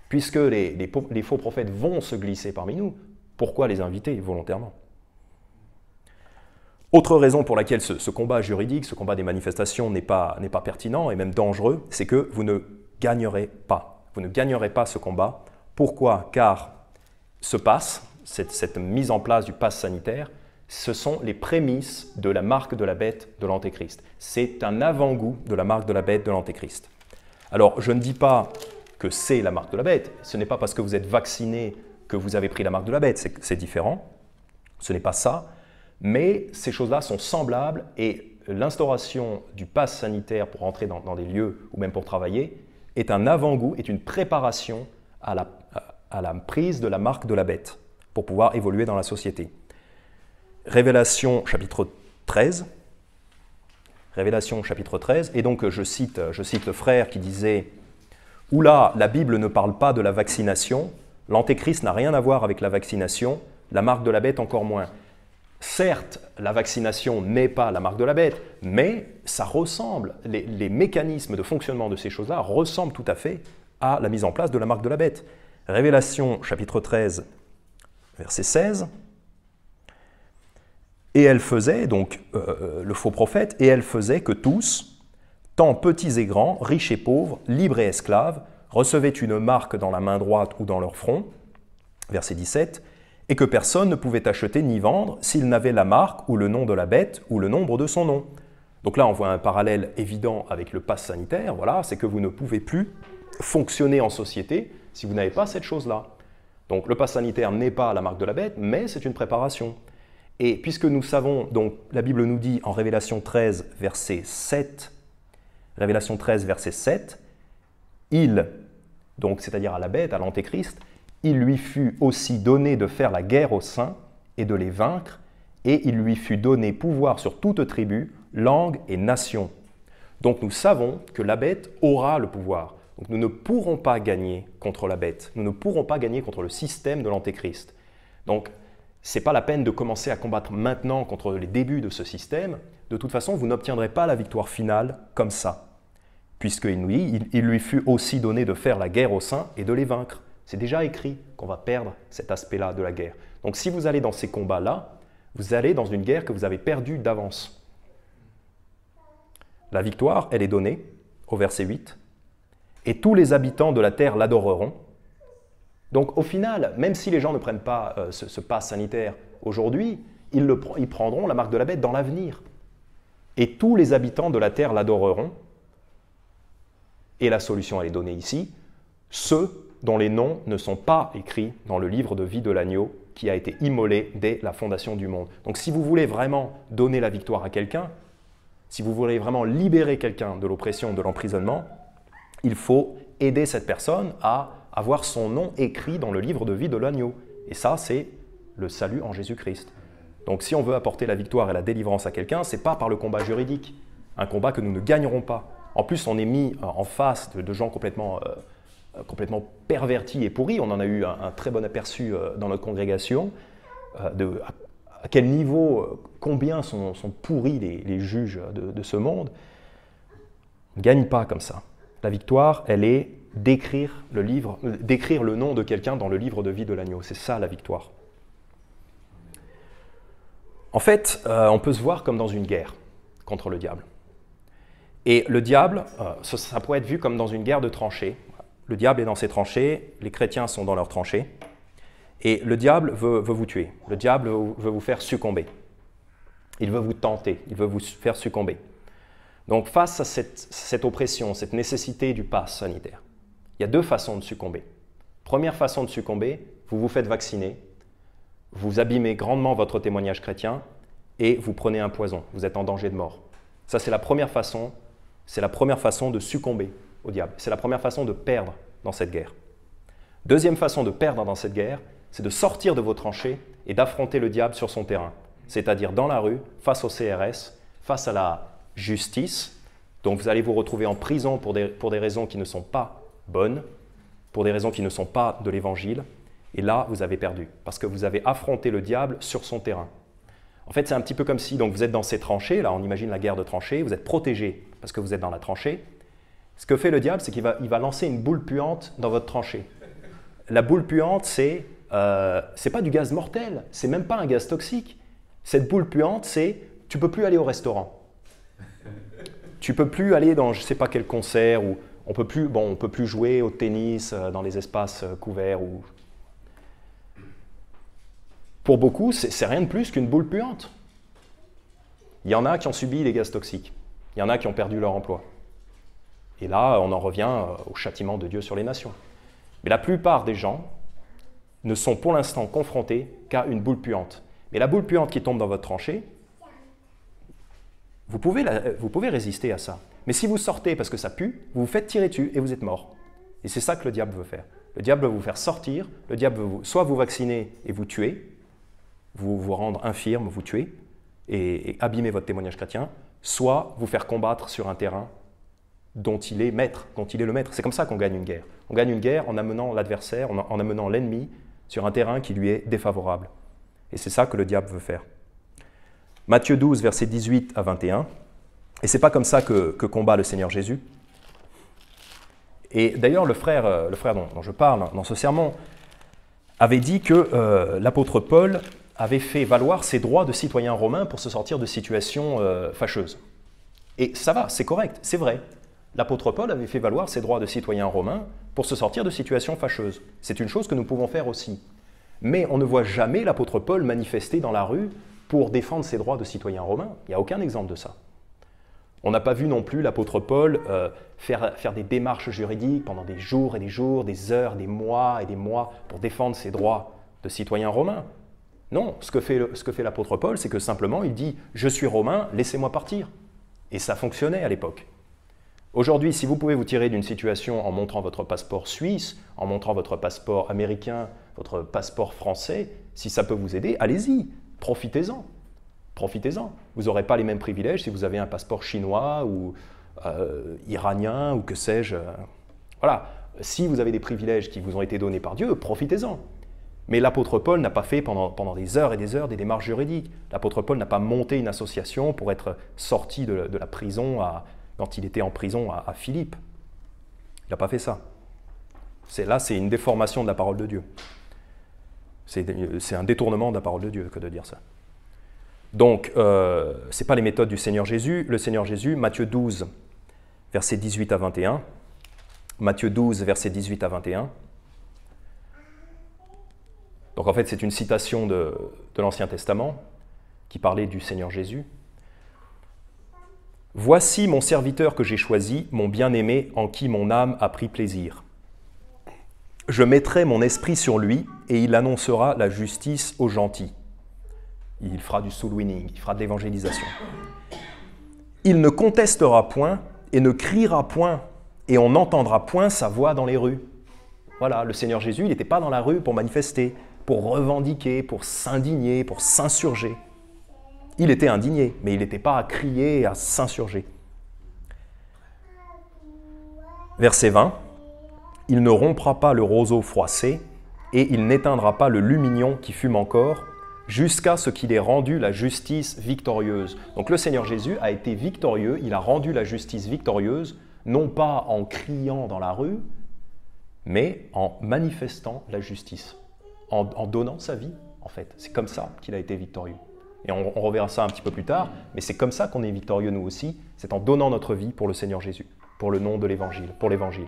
Puisque les faux prophètes vont se glisser parmi nous, pourquoi les inviter volontairement? Autre raison pour laquelle ce combat juridique, ce combat des manifestations n'est pas pertinent et même dangereux, c'est que vous ne gagnerez pas. Vous ne gagnerez pas ce combat. Pourquoi? Car cette mise en place du pass sanitaire, ce sont les prémices de la marque de la bête de l'Antéchrist. C'est un avant-goût de la marque de la bête de l'Antéchrist. Alors, je ne dis pas que c'est la marque de la bête. Ce n'est pas parce que vous êtes vacciné que vous avez pris la marque de la bête. C'est différent. Ce n'est pas ça. Mais ces choses-là sont semblables et l'instauration du pass sanitaire pour entrer dans des lieux ou même pour travailler est un avant-goût, est une préparation à la prise de la marque de la bête pour pouvoir évoluer dans la société. Révélation chapitre 13. Révélation chapitre 13. Et donc je cite le frère qui disait « Oula, la Bible ne parle pas de la vaccination, l'Antéchrist n'a rien à voir avec la vaccination, la marque de la bête encore moins. » Certes, la vaccination n'est pas la marque de la bête, mais ça ressemble, les mécanismes de fonctionnement de ces choses-là ressemblent tout à fait à la mise en place de la marque de la bête. Révélation chapitre 13, verset 16. Et elle faisait, donc le faux prophète, et elle faisait que tous, tant petits et grands, riches et pauvres, libres et esclaves, recevaient une marque dans la main droite ou dans leur front, verset 17, et que personne ne pouvait acheter ni vendre s'il n'avait la marque ou le nom de la bête ou le nombre de son nom. Donc là, on voit un parallèle évident avec le pass sanitaire, voilà, c'est que vous ne pouvez plus fonctionner en société si vous n'avez pas cette chose-là. Donc le pass sanitaire n'est pas la marque de la bête, mais c'est une préparation. Et puisque nous savons, donc la Bible nous dit en Révélation 13, verset 7, Révélation 13, verset 7, donc c'est-à-dire à la bête, à l'Antéchrist, il lui fut aussi donné de faire la guerre aux saints et de les vaincre, et il lui fut donné pouvoir sur toute tribu, langue et nation. Donc nous savons que la bête aura le pouvoir. Donc nous ne pourrons pas gagner contre la bête, nous ne pourrons pas gagner contre le système de l'Antéchrist. Donc ce n'est pas la peine de commencer à combattre maintenant contre les débuts de ce système. De toute façon, vous n'obtiendrez pas la victoire finale comme ça. Puisqu'il nous dit, il lui fut aussi donné de faire la guerre aux saints et de les vaincre. C'est déjà écrit qu'on va perdre cet aspect-là de la guerre. Donc si vous allez dans ces combats-là, vous allez dans une guerre que vous avez perdue d'avance. La victoire, elle est donnée au verset 8. « Et tous les habitants de la terre l'adoreront. Donc au final, même si les gens ne prennent pas ce pass sanitaire aujourd'hui, ils prendront la marque de la bête dans l'avenir. Et tous les habitants de la terre l'adoreront. Et la solution, elle est donnée ici. Ceux dont les noms ne sont pas écrits dans le livre de vie de l'agneau qui a été immolé dès la fondation du monde. Donc si vous voulez vraiment donner la victoire à quelqu'un, si vous voulez vraiment libérer quelqu'un de l'oppression, de l'emprisonnement, il faut aider cette personne à avoir son nom écrit dans le livre de vie de l'agneau. Et ça, c'est le salut en Jésus-Christ. Donc si on veut apporter la victoire et la délivrance à quelqu'un, ce n'est pas par le combat juridique, un combat que nous ne gagnerons pas. En plus, on est mis en face de gens complètement pervertis et pourris. On en a eu un très bon aperçu dans notre congrégation, à quel niveau, combien sont pourris les juges de ce monde. On ne gagne pas comme ça. La victoire, elle est d'écrire le nom de quelqu'un dans le livre de vie de l'agneau. C'est ça la victoire. En fait, on peut se voir comme dans une guerre contre le diable. Et le diable, ça pourrait être vu comme dans une guerre de tranchées. Le diable est dans ses tranchées, les chrétiens sont dans leurs tranchées, et le diable veut vous tuer. Le diable veut vous faire succomber. Il veut vous tenter, il veut vous faire succomber. Donc face à cette oppression, cette nécessité du pass sanitaire, il y a deux façons de succomber. Première façon de succomber, vous vous faites vacciner, vous abîmez grandement votre témoignage chrétien et vous prenez un poison, vous êtes en danger de mort. Ça, c'est la première façon de succomber au diable. C'est la première façon de perdre dans cette guerre. Deuxième façon de perdre dans cette guerre, c'est de sortir de vos tranchées et d'affronter le diable sur son terrain, c'est-à-dire dans la rue, face au CRS, face à la justice. Donc vous allez vous retrouver en prison pour des raisons qui ne sont pas bonnes, pour des raisons qui ne sont pas de l'Évangile. Et là, vous avez perdu, parce que vous avez affronté le diable sur son terrain. En fait, c'est un petit peu comme si donc, vous êtes dans ces tranchées, là on imagine la guerre de tranchées, vous êtes protégé parce que vous êtes dans la tranchée. Ce que fait le diable, c'est qu'il va lancer une boule puante dans votre tranchée. La boule puante, c'est pas du gaz mortel, c'est même pas un gaz toxique. Cette boule puante, c'est tu peux plus aller au restaurant. Tu peux plus aller dans je sais pas quel concert, ou on peut plus jouer au tennis dans les espaces couverts. Pour beaucoup, c'est rien de plus qu'une boule puante. Il y en a qui ont subi les gaz toxiques. Il y en a qui ont perdu leur emploi. Et là, on en revient au châtiment de Dieu sur les nations. Mais la plupart des gens ne sont pour l'instant confrontés qu'à une boule puante. Mais la boule puante qui tombe dans votre tranchée, vous pouvez résister à ça. Mais si vous sortez parce que ça pue, vous vous faites tirer dessus et vous êtes mort. Et c'est ça que le diable veut faire. Le diable veut vous faire sortir, le diable veut soit vous vacciner et vous tuer, vous rendre infirme, vous tuer, et abîmer votre témoignage chrétien, soit vous faire combattre sur un terrain dont il est maître, dont il est le maître. C'est comme ça qu'on gagne une guerre. On gagne une guerre en amenant l'adversaire, en amenant l'ennemi sur un terrain qui lui est défavorable. Et c'est ça que le diable veut faire. Matthieu 12, versets 18 à 21. Et c'est pas comme ça que combat le Seigneur Jésus. Et d'ailleurs, le frère dont je parle dans ce sermon avait dit que l'apôtre Paul avait fait valoir ses droits de citoyen romain pour se sortir de situations fâcheuses. Et ça va, c'est correct, c'est vrai. L'apôtre Paul avait fait valoir ses droits de citoyen romain pour se sortir de situations fâcheuses. C'est une chose que nous pouvons faire aussi. Mais on ne voit jamais l'apôtre Paul manifester dans la rue pour défendre ses droits de citoyen romain. Il n'y a aucun exemple de ça. On n'a pas vu non plus l'apôtre Paul faire des démarches juridiques pendant des jours et des jours, des heures, des mois et des mois pour défendre ses droits de citoyen romain. Non, ce que fait l'apôtre Paul, c'est que simplement il dit « Je suis romain, laissez-moi partir ». Et ça fonctionnait à l'époque. Aujourd'hui, si vous pouvez vous tirer d'une situation en montrant votre passeport suisse, en montrant votre passeport américain, votre passeport français, si ça peut vous aider, allez-y, profitez-en. Profitez-en. Vous n'aurez pas les mêmes privilèges si vous avez un passeport chinois ou iranien ou que sais-je. Voilà, si vous avez des privilèges qui vous ont été donnés par Dieu, profitez-en. Mais l'apôtre Paul n'a pas fait pendant des heures et des heures des démarches juridiques. L'apôtre Paul n'a pas monté une association pour être sorti de la prison quand il était en prison à Philippe. Il n'a pas fait ça. Là, c'est une déformation de la parole de Dieu. C'est un détournement de la parole de Dieu que de dire ça. Donc, ce n'est pas les méthodes du Seigneur Jésus. Le Seigneur Jésus, Matthieu 12, versets 18 à 21. Matthieu 12, versets 18 à 21. Donc en fait, c'est une citation de l'Ancien Testament qui parlait du Seigneur Jésus. « Voici mon serviteur que j'ai choisi, mon bien-aimé en qui mon âme a pris plaisir. Je mettrai mon esprit sur lui et il annoncera la justice aux gentils. » Il fera du soul winning, il fera de l'évangélisation. « Il ne contestera point et ne criera point et on n'entendra point sa voix dans les rues. » Voilà, le Seigneur Jésus, il n'était pas dans la rue pour manifester, pour revendiquer, pour s'indigner, pour s'insurger. Il était indigné, mais il n'était pas à crier et à s'insurger. Verset 20. « Il ne rompra pas le roseau froissé, et il n'éteindra pas le lumignon qui fume encore, jusqu'à ce qu'il ait rendu la justice victorieuse. » Donc le Seigneur Jésus a été victorieux, il a rendu la justice victorieuse, non pas en criant dans la rue, mais en manifestant la justice, en donnant sa vie, en fait. C'est comme ça qu'il a été victorieux. Et on reverra ça un petit peu plus tard, mais c'est comme ça qu'on est victorieux nous aussi, c'est en donnant notre vie pour le Seigneur Jésus, pour le nom de l'Évangile, pour l'Évangile.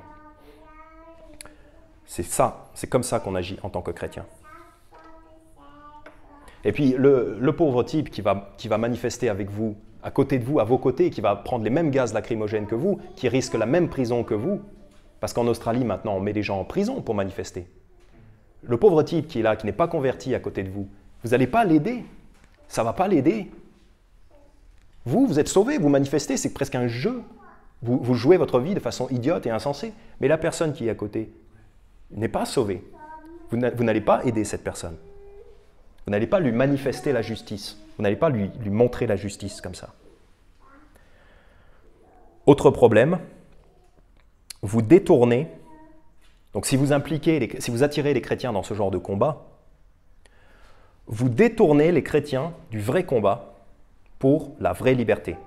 C'est ça, c'est comme ça qu'on agit en tant que chrétien. Et puis le pauvre type qui va manifester avec vous, à côté de vous, à vos côtés, qui va prendre les mêmes gaz lacrymogènes que vous, qui risque la même prison que vous, parce qu'en Australie maintenant on met les gens en prison pour manifester. Le pauvre type qui est là, qui n'est pas converti à côté de vous, vous n'allez pas l'aider. Ça ne va pas l'aider. Vous êtes sauvé, vous manifestez, c'est presque un jeu. Vous jouez votre vie de façon idiote et insensée. Mais la personne qui est à côté n'est pas sauvée. Vous n'allez pas aider cette personne. Vous n'allez pas lui manifester la justice. Vous n'allez pas lui montrer la justice comme ça. Autre problème, vous détournez. Donc si vous attirez les chrétiens dans ce genre de combat, vous détournez les chrétiens du vrai combat pour la vraie liberté.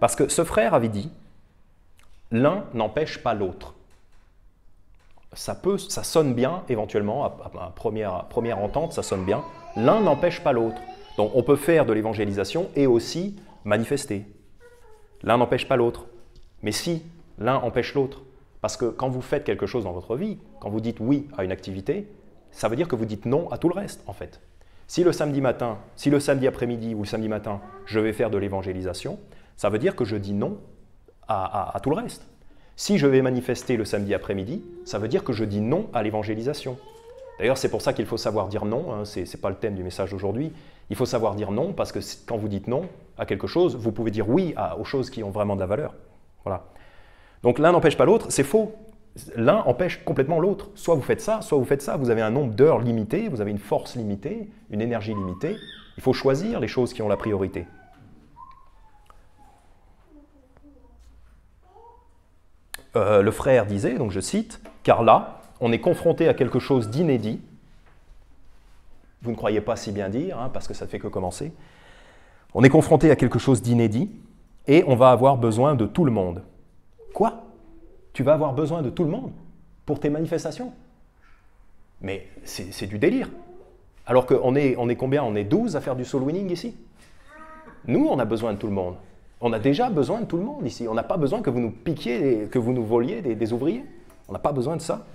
Parce que ce frère avait dit, l'un n'empêche pas l'autre. Ça sonne bien éventuellement, à première entente, ça sonne bien. L'un n'empêche pas l'autre. Donc on peut faire de l'évangélisation et aussi manifester. L'un n'empêche pas l'autre. Mais si l'un empêche l'autre, parce que quand vous faites quelque chose dans votre vie, quand vous dites oui à une activité, ça veut dire que vous dites non à tout le reste, en fait. Si le samedi matin, si le samedi après-midi ou le samedi matin, je vais faire de l'évangélisation, ça veut dire que je dis non à tout le reste. Si je vais manifester le samedi après-midi, ça veut dire que je dis non à l'évangélisation. D'ailleurs, c'est pour ça qu'il faut savoir dire non, hein, ce n'est pas le thème du message d'aujourd'hui. Il faut savoir dire non parce que quand vous dites non à quelque chose, vous pouvez dire oui aux choses qui ont vraiment de la valeur. Voilà. Donc l'un n'empêche pas l'autre, c'est faux. L'un empêche complètement l'autre. Soit vous faites ça, soit vous faites ça. Vous avez un nombre d'heures limité, vous avez une force limitée, une énergie limitée. Il faut choisir les choses qui ont la priorité. Le frère disait, donc je cite, « Car là, on est confronté à quelque chose d'inédit. » Vous ne croyez pas si bien dire, hein, parce que ça ne fait que commencer. On est confronté à quelque chose d'inédit et on va avoir besoin de tout le monde. Quoi ? Tu vas avoir besoin de tout le monde pour tes manifestations? Mais c'est du délire. Alors qu'on est combien? On est 12 à faire du soul winning ici. Nous, on a besoin de tout le monde. On a déjà besoin de tout le monde ici. On n'a pas besoin que vous nous piquiez, que vous nous voliez des ouvriers. On n'a pas besoin de ça.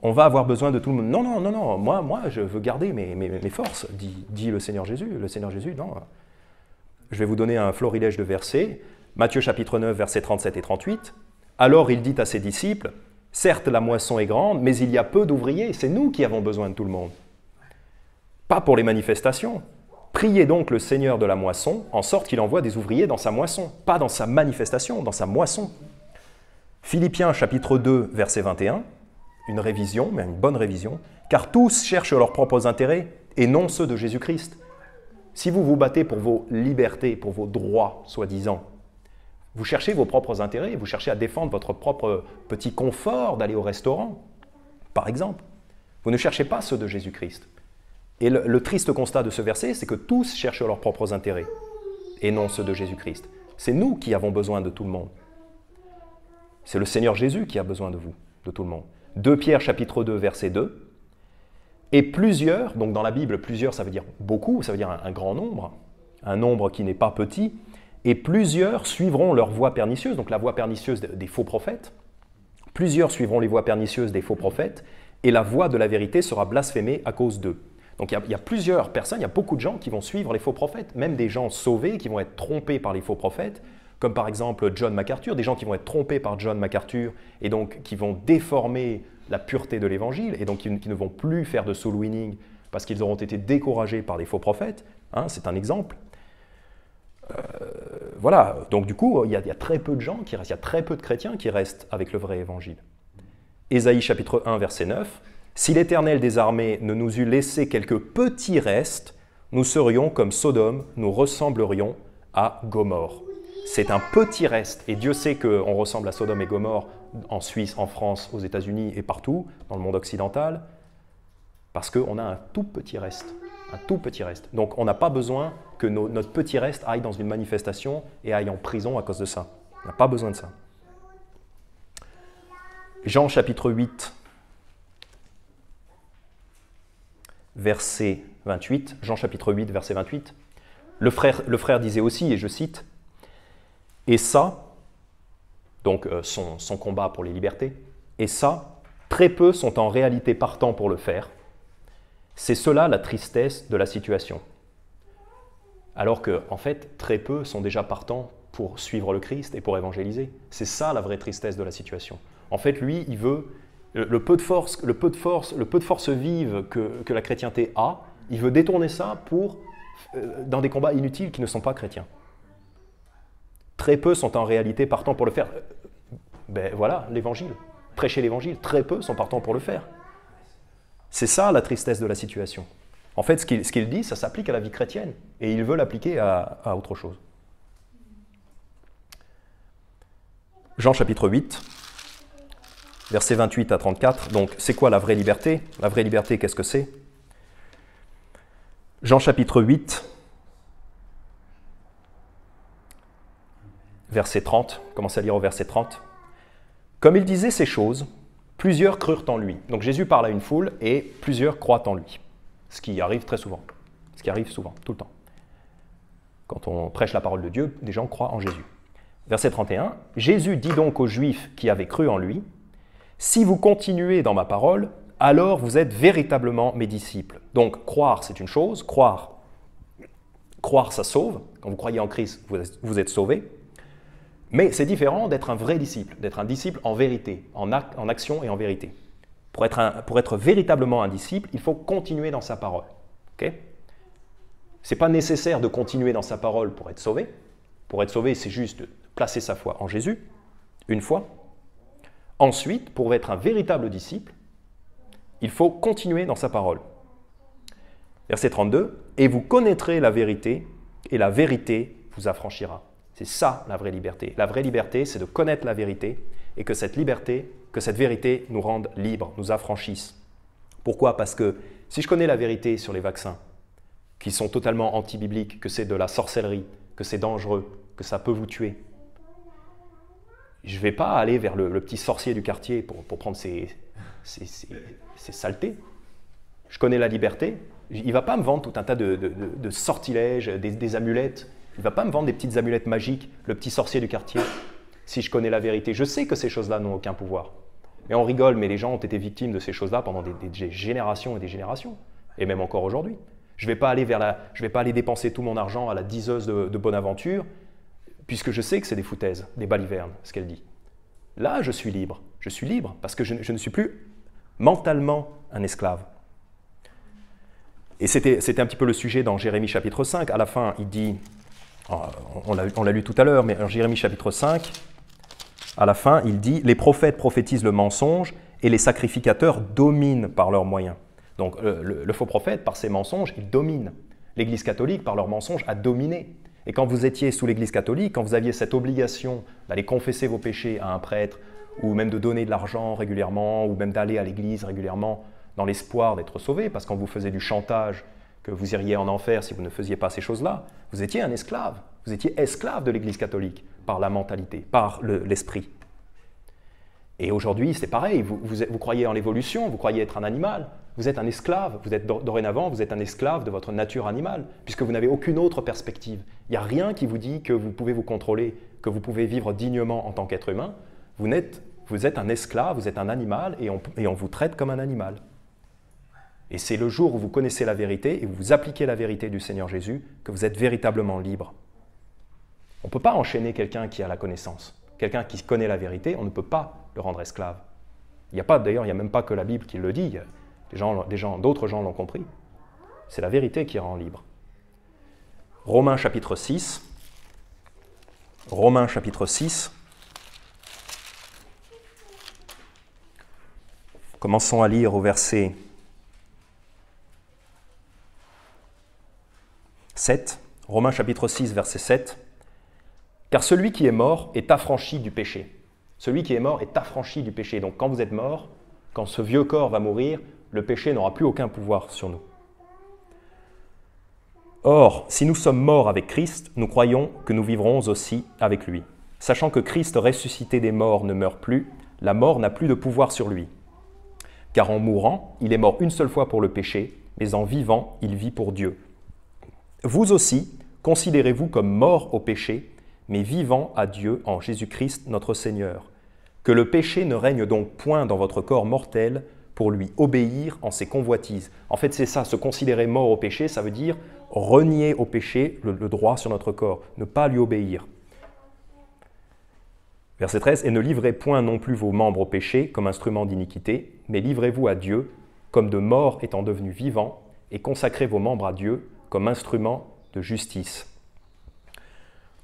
On va avoir besoin de tout le monde. Non, non, non, non. Moi je veux garder mes forces, dit le Seigneur Jésus. Le Seigneur Jésus, non. Je vais vous donner un florilège de versets. Matthieu chapitre 9, versets 37 et 38. « Alors il dit à ses disciples, « Certes, la moisson est grande, mais il y a peu d'ouvriers. C'est nous qui avons besoin de tout le monde. Pas pour les manifestations. Priez donc le Seigneur de la moisson, en sorte qu'il envoie des ouvriers dans sa moisson. Pas dans sa manifestation, dans sa moisson. » Philippiens chapitre 2, verset 21. Une révision, mais une bonne révision. « Car tous cherchent leurs propres intérêts, et non ceux de Jésus-Christ. » Si vous vous battez pour vos libertés, pour vos droits, soi-disant, vous cherchez vos propres intérêts, vous cherchez à défendre votre propre petit confort d'aller au restaurant, par exemple. Vous ne cherchez pas ceux de Jésus-Christ. Et le triste constat de ce verset, c'est que tous cherchent leurs propres intérêts, et non ceux de Jésus-Christ. C'est nous qui avons besoin de tout le monde. C'est le Seigneur Jésus qui a besoin de vous, de tout le monde. 2 Pierre chapitre 2, verset 2. Et plusieurs, donc dans la Bible, plusieurs, ça veut dire beaucoup, ça veut dire un grand nombre, un nombre qui n'est pas petit, et plusieurs suivront leur voie pernicieuse, donc la voie pernicieuse des faux prophètes. Plusieurs suivront les voies pernicieuses des faux prophètes, et la voix de la vérité sera blasphémée à cause d'eux. Donc il y a plusieurs personnes, il y a beaucoup de gens qui vont suivre les faux prophètes, même des gens sauvés qui vont être trompés par les faux prophètes, comme par exemple John MacArthur, des gens qui vont être trompés par John MacArthur et donc qui vont déformer la pureté de l'évangile et donc qui ne vont plus faire de soul winning parce qu'ils auront été découragés par les faux prophètes. Hein, c'est un exemple. Voilà, donc du coup, il y a très peu de gens qui restent, il y a très peu de chrétiens qui restent avec le vrai évangile. Ésaïe chapitre 1, verset 9. « Si l'Éternel des armées ne nous eût laissé quelques petits restes, nous serions comme Sodome, nous ressemblerions à Gomorrhe. » C'est un petit reste, et Dieu sait qu'on ressemble à Sodome et Gomorrhe en Suisse, en France, aux États-Unis et partout, dans le monde occidental, parce qu'on a un tout petit reste. Un tout petit reste. Donc on n'a pas besoin que notre petit reste aille dans une manifestation et aille en prison à cause de ça. On n'a pas besoin de ça. Jean chapitre 8, verset 28. Jean chapitre 8, verset 28. Le frère disait aussi, et je cite, « Et ça, donc son combat pour les libertés, et ça, très peu sont en réalité partants pour le faire. C'est cela la tristesse de la situation. » Alors que, en fait, très peu sont déjà partants pour suivre le Christ et pour évangéliser. C'est ça la vraie tristesse de la situation. En fait, lui, il veut le peu de force vive que la chrétienté a, il veut détourner ça dans des combats inutiles qui ne sont pas chrétiens. Très peu sont en réalité partants pour le faire. Ben voilà, l'évangile. Prêcher l'évangile, très peu sont partants pour le faire. C'est ça la tristesse de la situation. En fait, ce qu'il dit, ça s'applique à la vie chrétienne, et il veut l'appliquer à autre chose. Jean chapitre 8, versets 28 à 34. Donc, c'est quoi la vraie liberté? La vraie liberté, qu'est-ce que c'est? Jean chapitre 8, verset 30. Commencez à lire au verset 30. « Comme il disait ces choses, plusieurs crurent en lui. » Donc Jésus parle à une foule et plusieurs croient en lui. Ce qui arrive très souvent. Ce qui arrive souvent, tout le temps. Quand on prêche la parole de Dieu, des gens croient en Jésus. Verset 31. « Jésus dit donc aux Juifs qui avaient cru en lui, « Si vous continuez dans ma parole, alors vous êtes véritablement mes disciples. » Donc croire, c'est une chose. Croire, ça sauve. Quand vous croyez en Christ, vous êtes sauvés. Mais c'est différent d'être un vrai disciple, d'être un disciple en vérité, en action et en vérité. Pour être véritablement un disciple, il faut continuer dans sa parole. Okay? Ce n'est pas nécessaire de continuer dans sa parole pour être sauvé. Pour être sauvé, c'est juste de placer sa foi en Jésus, une fois. Ensuite, pour être un véritable disciple, il faut continuer dans sa parole. Verset 32, « Et vous connaîtrez la vérité, et la vérité vous affranchira. » C'est ça la vraie liberté. La vraie liberté, c'est de connaître la vérité et que cette vérité nous rende libres, nous affranchisse. Pourquoi? Parce que si je connais la vérité sur les vaccins, qui sont totalement anti-bibliques, que c'est de la sorcellerie, que c'est dangereux, que ça peut vous tuer, je ne vais pas aller vers le petit sorcier du quartier pour prendre ses saletés. Je connais la liberté. Il ne va pas me vendre tout un tas de sortilèges, des amulettes. Il ne va pas me vendre des petites amulettes magiques, le petit sorcier du quartier, si je connais la vérité. Je sais que ces choses-là n'ont aucun pouvoir. Mais on rigole, mais les gens ont été victimes de ces choses-là pendant des générations et des générations, et même encore aujourd'hui. Je ne vais pas aller dépenser tout mon argent à la diseuse de Bonaventure, puisque je sais que c'est des foutaises, des balivernes, ce qu'elle dit. Là, je suis libre. Je suis libre parce que je ne suis plus mentalement un esclave. Et c'était un petit peu le sujet dans Jérémie chapitre 5. À la fin, il dit... On l'a lu tout à l'heure, mais en Jérémie chapitre 5, à la fin, il dit « Les prophètes prophétisent le mensonge et les sacrificateurs dominent par leurs moyens. » Donc le faux prophète, par ses mensonges, il domine. L'Église catholique, par leurs mensonges, a dominé. Et quand vous étiez sous l'Église catholique, quand vous aviez cette obligation d'aller confesser vos péchés à un prêtre, ou même de donner de l'argent régulièrement, ou même d'aller à l'Église régulièrement, dans l'espoir d'être sauvé, parce qu'on vous faisait du chantage, que vous iriez en enfer si vous ne faisiez pas ces choses-là, vous étiez un esclave. Vous étiez esclave de l'Église catholique, par la mentalité, par l'esprit. Et aujourd'hui, c'est pareil, vous croyez en l'évolution, vous croyez être un animal, vous êtes un esclave, dorénavant, vous êtes un esclave de votre nature animale, puisque vous n'avez aucune autre perspective. Il n'y a rien qui vous dit que vous pouvez vous contrôler, que vous pouvez vivre dignement en tant qu'être humain. Vous n'êtes Vous êtes un esclave, vous êtes un animal, et on vous traite comme un animal. Et c'est le jour où vous connaissez la vérité et vous appliquez la vérité du Seigneur Jésus que vous êtes véritablement libre. On ne peut pas enchaîner quelqu'un qui a la connaissance. Quelqu'un qui connaît la vérité, on ne peut pas le rendre esclave. D'ailleurs, il n'y a même pas que la Bible qui le dit. D'autres gens l'ont compris. C'est la vérité qui rend libre. Romains chapitre 6. Romains chapitre 6. Commençons à lire au verset 7. Romains chapitre 6, verset 7. Car celui qui est mort est affranchi du péché. Celui qui est mort est affranchi du péché. Donc quand vous êtes mort, quand ce vieux corps va mourir, le péché n'aura plus aucun pouvoir sur nous. Or, si nous sommes morts avec Christ, nous croyons que nous vivrons aussi avec lui. Sachant que Christ ressuscité des morts ne meurt plus, la mort n'a plus de pouvoir sur lui. Car en mourant, il est mort une seule fois pour le péché, mais en vivant, il vit pour Dieu. Vous aussi, considérez-vous comme morts au péché, mais vivants à Dieu en Jésus-Christ notre Seigneur. Que le péché ne règne donc point dans votre corps mortel pour lui obéir en ses convoitises. En fait, c'est ça, se considérer mort au péché, ça veut dire renier au péché le droit sur notre corps, ne pas lui obéir. Verset 13, « Et ne livrez point non plus vos membres au péché comme instruments d'iniquité, mais livrez-vous à Dieu comme de morts étant devenus vivants, et consacrez vos membres à Dieu comme instruments de justice. »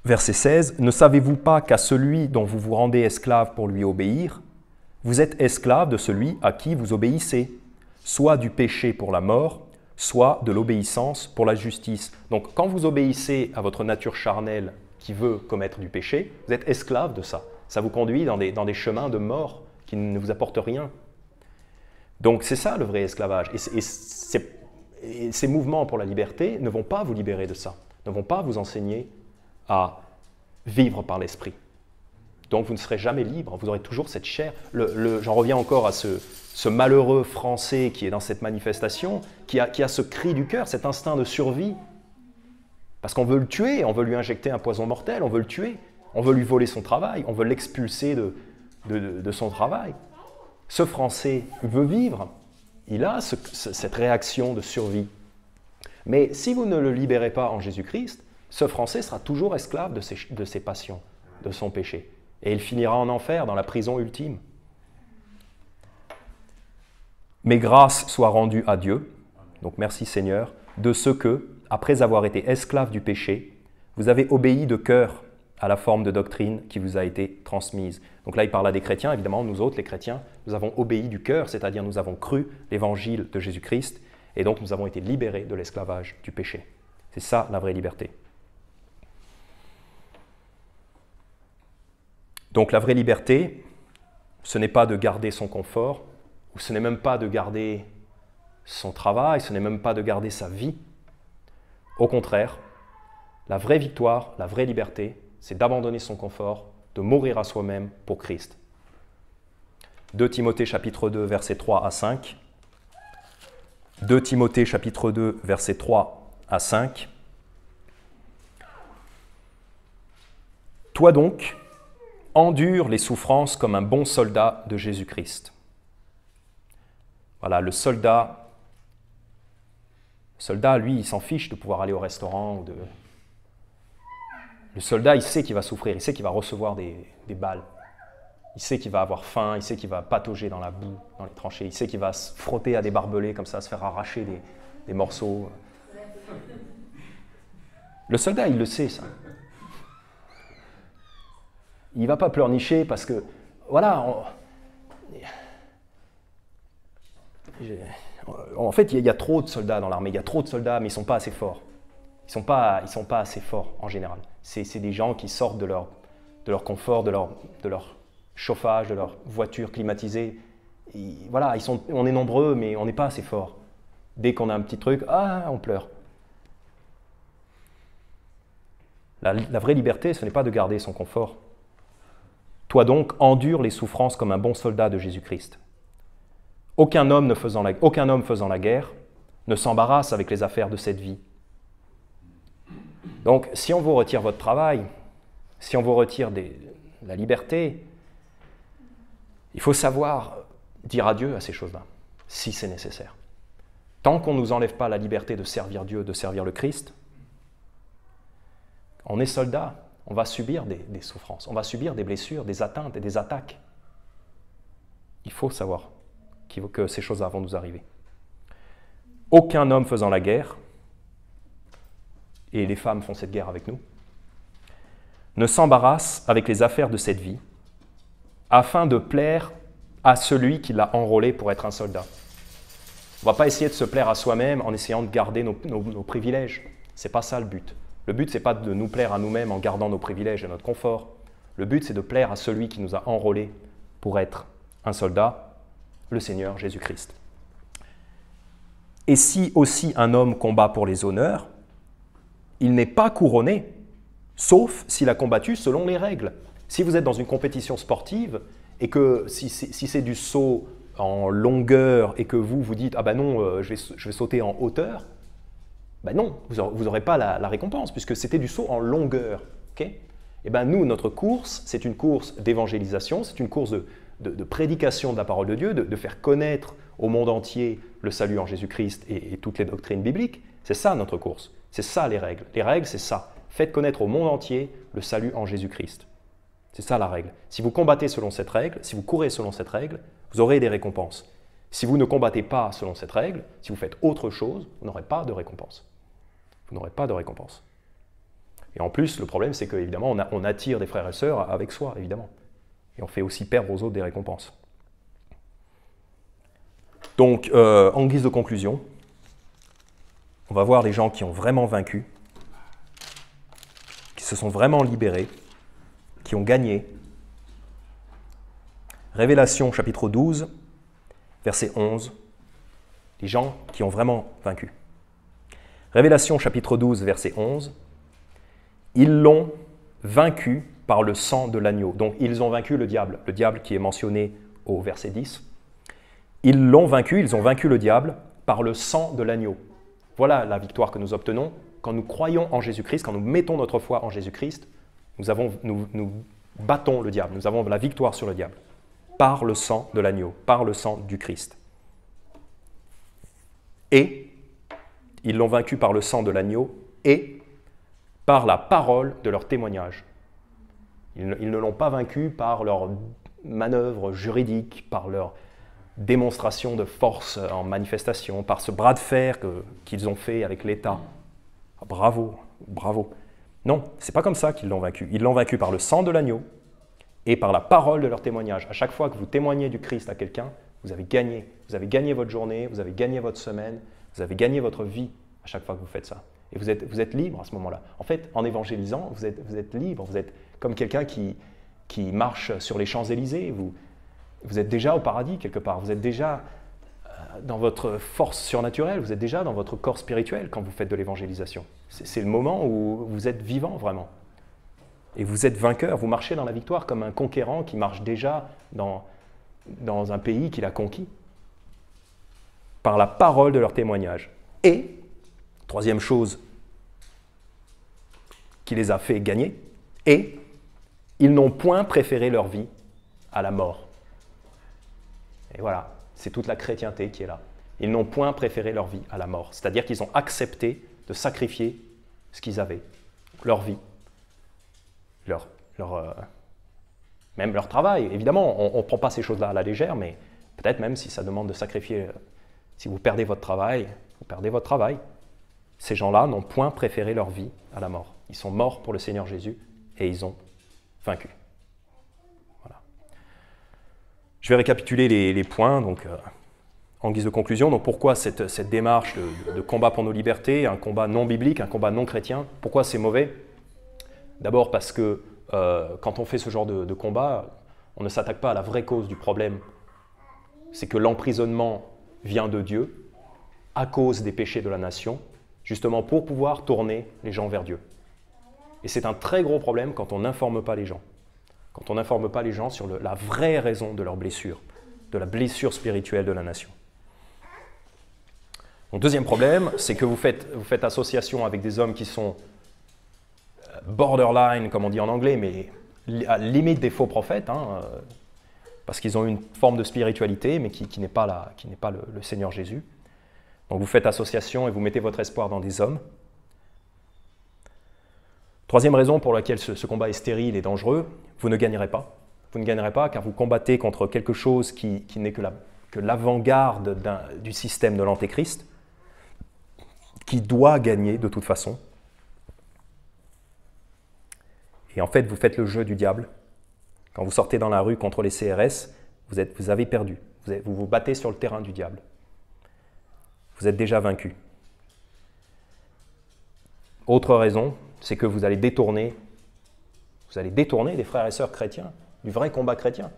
Verset 16, « Ne savez-vous pas qu'à celui dont vous vous rendez esclave pour lui obéir, vous êtes esclave de celui à qui vous obéissez, soit du péché pour la mort, soit de l'obéissance pour la justice. » Donc quand vous obéissez à votre nature charnelle qui veut commettre du péché, vous êtes esclave de ça. Ça vous conduit dans des chemins de mort qui ne vous apportent rien. Donc c'est ça le vrai esclavage. Et ces mouvements pour la liberté ne vont pas vous libérer de ça, ne vont pas vous enseigner à vivre par l'esprit. Donc vous ne serez jamais libre, vous aurez toujours cette chair. J'en reviens encore à ce malheureux Français qui est dans cette manifestation, qui a ce cri du cœur, cet instinct de survie. Parce qu'on veut le tuer, on veut lui injecter un poison mortel, on veut le tuer, on veut lui voler son travail, on veut l'expulser de son travail. Ce Français, il veut vivre, il a cette réaction de survie. Mais si vous ne le libérez pas en Jésus-Christ, ce Français sera toujours esclave de ses passions, de son péché. Et il finira en enfer, dans la prison ultime. Mais grâce soit rendue à Dieu, donc merci Seigneur, de ce que, après avoir été esclave du péché, vous avez obéi de cœur à la forme de doctrine qui vous a été transmise. Donc là, il parle à des chrétiens, évidemment, nous autres, les chrétiens, nous avons obéi du cœur, c'est-à-dire nous avons cru l'évangile de Jésus-Christ, et donc nous avons été libérés de l'esclavage du péché. C'est ça la vraie liberté. Donc la vraie liberté, ce n'est pas de garder son confort, ou ce n'est même pas de garder son travail, ce n'est même pas de garder sa vie. Au contraire, la vraie victoire, la vraie liberté, c'est d'abandonner son confort, de mourir à soi-même pour Christ. 2 Timothée chapitre 2, versets 3 à 5. 2 Timothée chapitre 2, versets 3 à 5. « Toi donc, endure les souffrances comme un bon soldat de Jésus-Christ. » Voilà, le soldat, lui, il s'en fiche de pouvoir aller au restaurant. Le soldat, il sait qu'il va souffrir, il sait qu'il va recevoir des balles. Il sait qu'il va avoir faim, il sait qu'il va patauger dans la boue, dans les tranchées. Il sait qu'il va se frotter à des barbelés comme ça, se faire arracher des morceaux. Le soldat, il le sait, ça. Il ne va pas pleurnicher parce que, voilà, en fait, il y a trop de soldats dans l'armée, il y a trop de soldats, mais ils ne sont pas assez forts. Ils ne sont pas assez forts, en général. C'est des gens qui sortent de leur confort, de leur chauffage, de leur voiture climatisée. Et voilà, on est nombreux, mais on n'est pas assez forts. Dès qu'on a un petit truc, on pleure. La vraie liberté, ce n'est pas de garder son confort. Toi donc, endure les souffrances comme un bon soldat de Jésus-Christ. Aucun homme faisant la guerre ne s'embarrasse avec les affaires de cette vie. Donc, si on vous retire votre travail, si on vous retire la liberté, Il faut savoir dire adieu à ces choses-là, si c'est nécessaire. Tant qu'on ne nous enlève pas la liberté de servir Dieu, de servir le Christ, on est soldat, on va subir des souffrances, on va subir des blessures, des atteintes et des attaques. Il faut savoir que ces choses-là vont nous arriver. Aucun homme faisant la guerre, et les femmes font cette guerre avec nous, ne s'embarrasse avec les affaires de cette vie, afin de plaire à celui qui l'a enrôlé pour être un soldat. On ne va pas essayer de se plaire à soi-même en essayant de garder nos privilèges. Ce n'est pas ça le but. Le but, ce n'est pas de nous plaire à nous-mêmes en gardant nos privilèges et notre confort. Le but, c'est de plaire à celui qui nous a enrôlés pour être un soldat, le Seigneur Jésus-Christ. Et si aussi un homme combat pour les honneurs, il n'est pas couronné, sauf s'il a combattu selon les règles. Si vous êtes dans une compétition sportive et que si c'est du saut en longueur et que vous dites « Ah ben non, je vais sauter en hauteur », ben non, vous n'aurez pas la récompense puisque c'était du saut en longueur. Okay. Et ben nous, notre course, c'est une course d'évangélisation, c'est une course de prédication de la parole de Dieu, de faire connaître au monde entier le salut en Jésus-Christ et toutes les doctrines bibliques. C'est ça notre course, c'est ça les règles. Les règles, c'est ça. Faites connaître au monde entier le salut en Jésus-Christ. C'est ça la règle. Si vous combattez selon cette règle, si vous courez selon cette règle, vous aurez des récompenses. Si vous ne combattez pas selon cette règle, si vous faites autre chose, vous n'aurez pas de récompense. Vous n'aurez pas de récompense. Et en plus, le problème, c'est qu'évidemment, on attire des frères et sœurs avec soi, évidemment. Et on fait aussi perdre aux autres des récompenses. Donc, en guise de conclusion, on va voir des gens qui ont vraiment vaincu, qui se sont vraiment libérés, qui ont gagné. Révélation chapitre 12, verset 11, les gens qui ont vraiment vaincu. Révélation chapitre 12, verset 11, ils l'ont vaincu par le sang de l'agneau. Donc ils ont vaincu le diable qui est mentionné au verset 10. Ils l'ont vaincu, ils ont vaincu le diable par le sang de l'agneau. Voilà la victoire que nous obtenons quand nous croyons en Jésus-Christ, quand nous mettons notre foi en Jésus-Christ, nous battons le diable, nous avons la victoire sur le diable, par le sang de l'agneau, par le sang du Christ. Et ils l'ont vaincu par le sang de l'agneau et par la parole de leur témoignage. Ils ne l'ont pas vaincu par leur manœuvre juridique, par leur démonstration de force en manifestation, par ce bras de fer qu'ils ont fait avec l'État. Ah, bravo, bravo. Non, c'est pas comme ça qu'ils l'ont vaincu. Ils l'ont vaincu par le sang de l'agneau et par la parole de leur témoignage. À chaque fois que vous témoignez du Christ à quelqu'un, vous avez gagné. Vous avez gagné votre journée, vous avez gagné votre semaine, vous avez gagné votre vie à chaque fois que vous faites ça. Et vous êtes libre à ce moment-là. En fait, en évangélisant, vous êtes libre. Vous êtes comme quelqu'un qui marche sur les Champs-Élysées. Vous êtes déjà au paradis quelque part. Vous êtes déjà dans votre force surnaturelle. Vous êtes déjà dans votre corps spirituel quand vous faites de l'évangélisation. C'est le moment où vous êtes vivant vraiment. Et vous êtes vainqueur. Vous marchez dans la victoire comme un conquérant qui marche déjà dans un pays qu'il a conquis. Par la parole de leur témoignage. Et, troisième chose qui les a fait gagner, et ils n'ont point préféré leur vie à la mort. Et voilà, c'est toute la chrétienté qui est là. Ils n'ont point préféré leur vie à la mort. C'est-à-dire qu'ils ont accepté de sacrifier ce qu'ils avaient, leur vie, même leur travail. Évidemment, on ne prend pas ces choses-là à la légère, mais peut-être même si ça demande de sacrifier, si vous perdez votre travail, vous perdez votre travail. Ces gens-là n'ont point préféré leur vie à la mort. Ils sont morts pour le Seigneur Jésus et ils ont vaincu. Voilà. Je vais récapituler les points donc, en guise de conclusion. Donc, pourquoi cette démarche de combat pour nos libertés, un combat non biblique, un combat non chrétien, pourquoi c'est mauvais? D'abord parce que quand on fait ce genre de combat, on ne s'attaque pas à la vraie cause du problème. C'est que l'emprisonnement vient de Dieu à cause des péchés de la nation, justement pour pouvoir tourner les gens vers Dieu. Et c'est un très gros problème quand on n'informe pas les gens. Quand on n'informe pas les gens sur la vraie raison de leur blessure, de la blessure spirituelle de la nation. Donc, deuxième problème, c'est que vous faites association avec des hommes qui sont borderline, comme on dit en anglais, mais à limite des faux prophètes, parce qu'ils ont une forme de spiritualité, mais qui n'est pas le Seigneur Jésus. Donc vous faites association et vous mettez votre espoir dans des hommes. Troisième raison pour laquelle ce combat est stérile et dangereux, vous ne gagnerez pas. Vous ne gagnerez pas car vous combattez contre quelque chose qui n'est que l'avant-garde du système de l'Antéchrist, qui doit gagner de toute façon. Et en fait, vous faites le jeu du diable. Quand vous sortez dans la rue contre les CRS, vous avez perdu. Vous vous battez sur le terrain du diable. Vous êtes déjà vaincu. Autre raison, c'est que vous allez détourner les frères et sœurs chrétiens du vrai combat chrétien,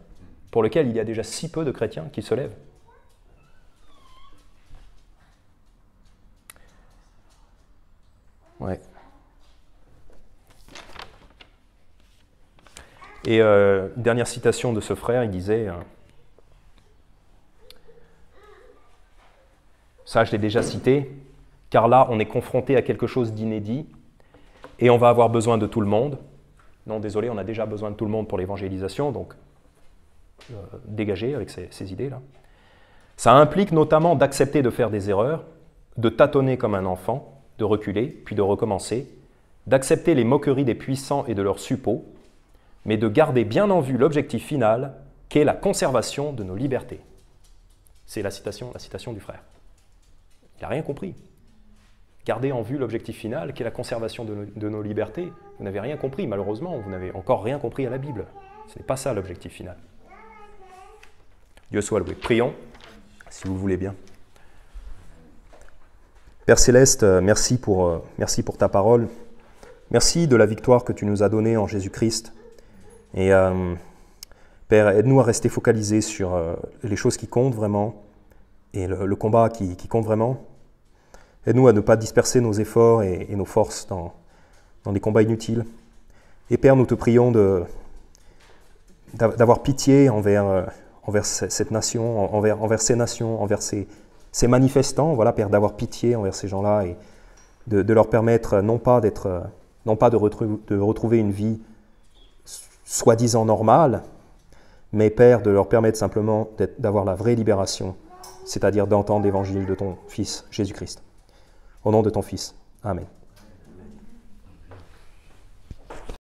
pour lequel il y a déjà si peu de chrétiens qui se lèvent. Ouais. Et dernière citation de ce frère, il disait, ça je l'ai déjà cité, car là on est confronté à quelque chose d'inédit et on va avoir besoin de tout le monde. Non, désolé, on a déjà besoin de tout le monde pour l'évangélisation, donc dégagez avec ces idées-là. Ça implique notamment d'accepter de faire des erreurs, de tâtonner comme un enfant, de reculer, puis de recommencer, d'accepter les moqueries des puissants et de leurs suppôts, mais de garder bien en vue l'objectif final, qu'est la conservation de nos libertés. C'est la citation du frère. Il n'a rien compris. Gardez en vue l'objectif final, qu'est la conservation de nos libertés. Vous n'avez rien compris, malheureusement, vous n'avez encore rien compris à la Bible. Ce n'est pas ça l'objectif final. Dieu soit loué. Prions, si vous voulez bien. Père Céleste, merci pour ta parole. Merci de la victoire que tu nous as donnée en Jésus-Christ. Et Père, aide-nous à rester focalisés sur les choses qui comptent vraiment et le combat qui compte vraiment. Aide-nous à ne pas disperser nos efforts et nos forces dans des combats inutiles. Et Père, nous te prions d'avoir pitié envers cette nation, envers ces nations, envers ces manifestants. Voilà, Père, d'avoir pitié envers ces gens-là et de leur permettre non pas de retrouver une vie soi-disant normale, mais Père, de leur permettre simplement d'avoir la vraie libération, c'est-à-dire d'entendre l'évangile de ton Fils, Jésus-Christ. Au nom de ton Fils. Amen.